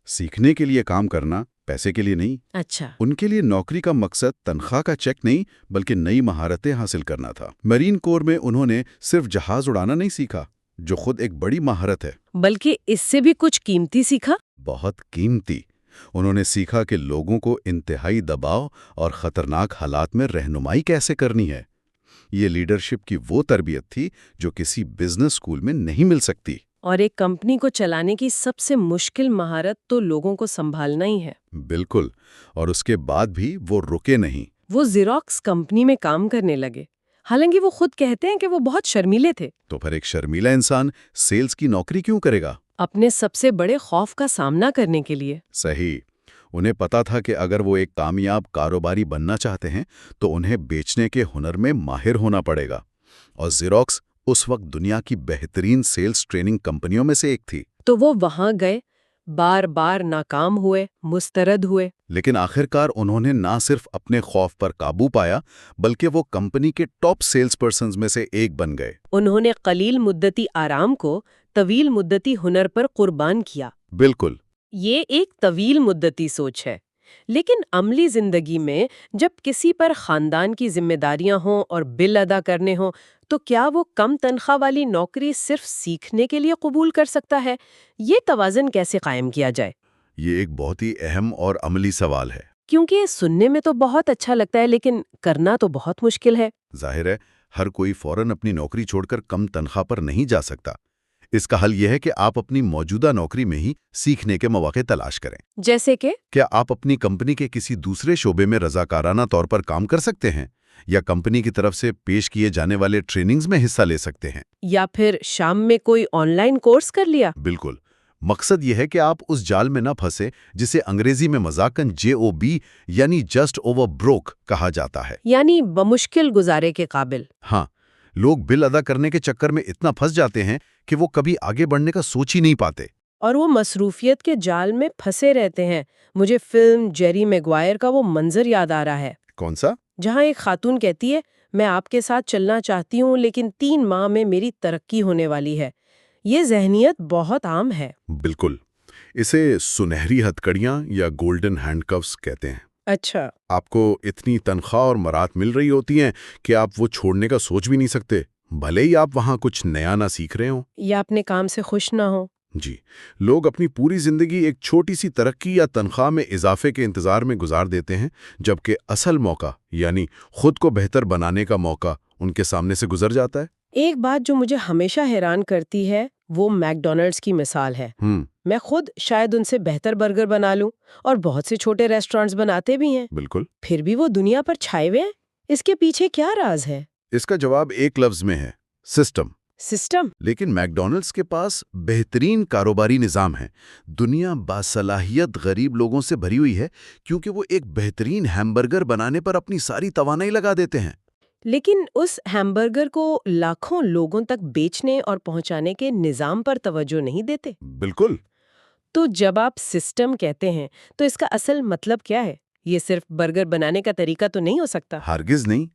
سیکھنے کے لیے کام کرنا، پیسے کے لیے نہیں۔ اچھا، ان کے لیے نوکری کا مقصد تنخواہ کا چیک نہیں، بلکہ نئی مہارتیں حاصل کرنا تھا۔ مرین کور میں انہوں نے صرف جہاز اڑانا نہیں سیکھا، جو خود ایک بڑی مہارت ہے، بلکہ اس سے بھی کچھ قیمتی سیکھا۔ بہت قیمتی۔ انہوں نے سیکھا کہ لوگوں کو انتہائی دباؤ اور خطرناک حالات میں رہنمائی کیسے کرنی ہے۔ یہ لیڈرشپ کی وہ تربیت تھی جو کسی بزنس اسکول میں نہیں مل سکتی۔ اور ایک کمپنی کو چلانے کی سب سے مشکل مہارت تو لوگوں کو سنبھالنا ہی ہے۔ بالکل، اور اس کے بعد بھی وہ رکے نہیں۔ وہ زیروکس کمپنی میں کام کرنے لگے، حالانکہ وہ خود کہتے ہیں کہ وہ بہت شرمیلے تھے۔ تو پھر ایک شرمیلا انسان سیلز کی نوکری کیوں کرے گا؟ اپنے سب سے بڑے خوف کا سامنا کرنے کے لیے۔ صحیح، انہیں پتا تھا کہ اگر وہ ایک کامیاب کاروباری بننا چاہتے ہیں تو انہیں بیچنے کے ہنر میں ماہر ہونا پڑے گا، اور زیروکس اس وقت دنیا کی بہترین سیلز ٹریننگ کمپنیوں میں سے ایک تھی۔ تو وہ وہاں گئے، بار بار ناکام ہوئے، مسترد ہوئے۔ لیکن آخرکار انہوں نے نہ صرف اپنے خوف پر قابو پایا بلکہ وہ کمپنی کے ٹاپ سیلز پرسنز میں سے ایک بن گئے۔ انہوں نے قلیل مدتی آرام کو طویل مدتی ہنر پر قربان کیا۔ بالکل۔ یہ ایک طویل مدتی سوچ ہے، لیکن عملی زندگی میں جب کسی پر خاندان کی ذمہ داریاں ہوں اور بل ادا کرنے ہوں تو کیا وہ کم تنخواہ والی نوکری صرف سیکھنے کے لیے قبول کر سکتا ہے؟ یہ توازن کیسے قائم کیا جائے؟ یہ ایک بہت ہی اہم اور عملی سوال ہے۔ کیونکہ یہ سننے میں تو بہت اچھا لگتا ہے لیکن کرنا تو بہت مشکل ہے۔ ظاہر ہے ہر کوئی فوراً اپنی نوکری چھوڑ کر کم تنخواہ پر نہیں جا سکتا۔ اس کا حل یہ ہے کہ آپ اپنی موجودہ نوکری میں ہی سیکھنے کے مواقع تلاش کریں۔ جیسے کہ کیا آپ اپنی کمپنی کے کسی دوسرے شعبے میں رضاکارانہ طور پر کام کر سکتے ہیں، یا کمپنی کی طرف سے پیش کیے جانے والے ٹریننگز میں حصہ لے سکتے ہیں؟ یا پھر شام میں کوئی آن لائن کورس کر لیا؟ بالکل۔ مقصد یہ ہے کہ آپ اس جال میں نہ پھنسے جسے انگریزی میں مذاقاً JOB یعنی جسٹ اوور بروک کہا جاتا ہے۔ یعنی بمشکل گزارے کے قابل۔ ہاں، لوگ بل ادا کرنے کے چکر میں اتنا پھنس جاتے ہیں کہ وہ کبھی آگے بڑھنے کا سوچ ہی نہیں پاتے۔ اور وہ مصروفیت کے جال میں پھنسے رہتے ہیں۔ مجھے فلم جیری میگوائر کا وہ منظر یاد آ رہا ہے، کون سا؟ جہاں ایک خاتون کہتی ہے میں آپ کے ساتھ چلنا چاہتی ہوں لیکن 3 ماہ میں میری ترقی ہونے والی ہے۔ یہ ذہنیت بہت عام ہے۔ بالکل، اسے سنہری ہتکڑیاں یا گولڈن ہینڈ کفس کہتے ہیں۔ اچھا۔ آپ کو اتنی تنخواہ اور مرات مل رہی ہوتی ہیں کہ آپ وہ چھوڑنے کا سوچ بھی نہیں سکتے، بھلے ہی آپ وہاں کچھ نیا نہ سیکھ رہے ہوں۔ یا اپنے کام سے خوش نہ ہو۔ جی، لوگ اپنی پوری زندگی ایک چھوٹی سی ترقی یا تنخواہ میں اضافے کے انتظار میں گزار دیتے ہیں، جبکہ اصل موقع یعنی خود کو بہتر بنانے کا موقع ان کے سامنے سے گزر جاتا ہے۔ ایک بات جو مجھے ہمیشہ حیران کرتی ہے وہ میک ڈونلڈز کی مثال ہے۔ میں خود شاید ان سے بہتر برگر بنا لوں، اور بہت سے چھوٹے ریسٹورانٹس بناتے بھی ہیں، بالکل۔ پھر بھی وہ دنیا پر چھائے ہوئے ہیں۔ اس کے پیچھے کیا راز ہے؟ اس کا جواب ایک لفظ میں ہے: سسٹم۔ سسٹم؟ لیکن میک ڈونلڈز کے پاس بہترین کاروباری نظام ہے۔ دنیا باصلاحیت غریب لوگوں سے بھری ہوئی ہے کیونکہ وہ ایک بہترین ہیمبرگر بنانے پر اپنی ساری توانائی لگا دیتے ہیں۔ لیکن اس ہیمبرگر کو لاکھوں لوگوں تک بیچنے اور پہنچانے کے نظام پر توجہ نہیں دیتے۔ بالکل۔ تو جب آپ سسٹم کہتے ہیں تو اس کا اصل مطلب کیا ہے؟ یہ صرف برگر بنانے کا طریقہ تو نہیں ہو سکتا۔ ہرگز نہیں۔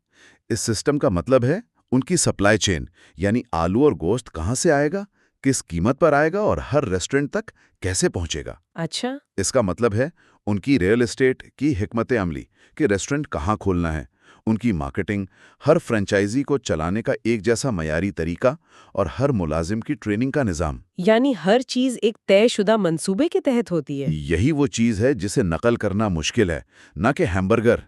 اس سسٹم کا مطلب ہے ان کی سپلائی چین، یعنی آلو اور گوشت کہاں سے آئے گا، کس قیمت پر آئے گا اور ہر ریسٹورنٹ تک کیسے پہنچے گا۔ اچھا۔ اس کا مطلب ہے ان کی ریئل اسٹیٹ کی حکمت عملی کہ ریسٹورنٹ کہاں کھولنا ہے، ان کی مارکیٹنگ، ہر فرنچائزی کو چلانے کا ایک جیسا معیاری طریقہ، اور ہر ملازم کی ٹریننگ کا نظام۔ یعنی ہر چیز ایک طے شدہ منصوبے کے تحت ہوتی ہے۔ یہی وہ چیز ہے جسے نقل کرنا مشکل ہے، نہ کہ ہیمبرگر۔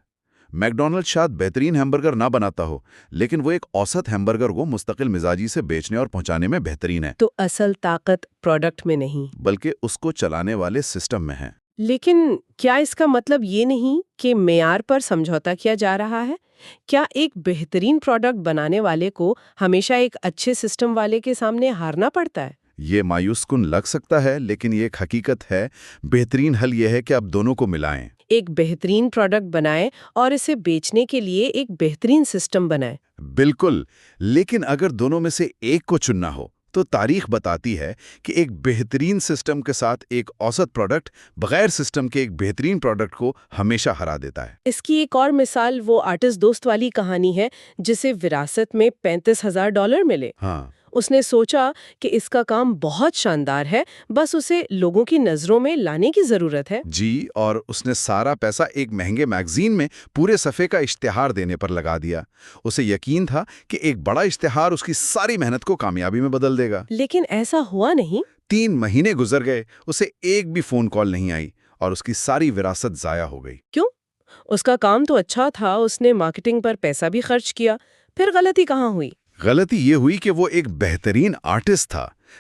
میک ڈونلڈ شاید بہترین ہیمبرگر نہ بناتا ہو، لیکن وہ ایک اوسط ہیمبرگر کو مستقل مزاجی سے بیچنے اور پہنچانے میں بہترین ہے۔ تو اصل طاقت پروڈکٹ میں نہیں بلکہ اس کو چلانے والے سسٹم میں ہے۔ لیکن کیا اس کا مطلب یہ نہیں کہ معیار پر سمجھوتا کیا جا رہا ہے؟ کیا ایک بہترین پروڈکٹ بنانے والے کو ہمیشہ ایک اچھے سسٹم والے کے سامنے ہارنا پڑتا ہے؟ یہ مایوس کن لگ سکتا ہے، لیکن یہ ایک حقیقت ہے۔ بہترین حل یہ ہے کہ آپ دونوں کو ملائیں۔ ایک بہترین پروڈکٹ بنائیں اور اسے بیچنے کے لیے ایک بہترین سسٹم بنائیں۔ بالکل، لیکن اگر دونوں میں سے ایک کو چننا ہو تو تاریخ بتاتی ہے کہ ایک بہترین سسٹم کے ساتھ ایک اوسط پروڈکٹ بغیر سسٹم کے ایک بہترین پروڈکٹ کو ہمیشہ ہرا دیتا ہے۔ اس کی ایک اور مثال وہ آرٹسٹ دوست والی کہانی ہے جسے وراثت میں $35,000 ملے۔ ہاں، اس نے سوچا کہ اس کا کام بہت شاندار ہے، بس اسے لوگوں کی نظروں میں لانے کی ضرورت ہے۔ جی، اور اس نے سارا پیسہ ایک مہنگے میگزین میں پورے صفحے کا اشتہار دینے پر لگا دیا۔ اسے یقین تھا کہ ایک بڑا اشتہار اس کی ساری محنت کو کامیابی میں بدل دے گا۔ لیکن ایسا ہوا نہیں۔ 3 مہینے گزر گئے، اسے ایک بھی فون کال نہیں آئی، اور اس کی ساری وراثت ضائع ہو گئی۔ کیوں؟ اس کا کام تو اچھا تھا، اس نے مارکیٹنگ پر پیسہ بھی خرچ کیا، پھر غلطی کہاں ہوئی؟ غلطی یہ ہوئی کہ وہ ایک بہترین آرٹسٹ تھا،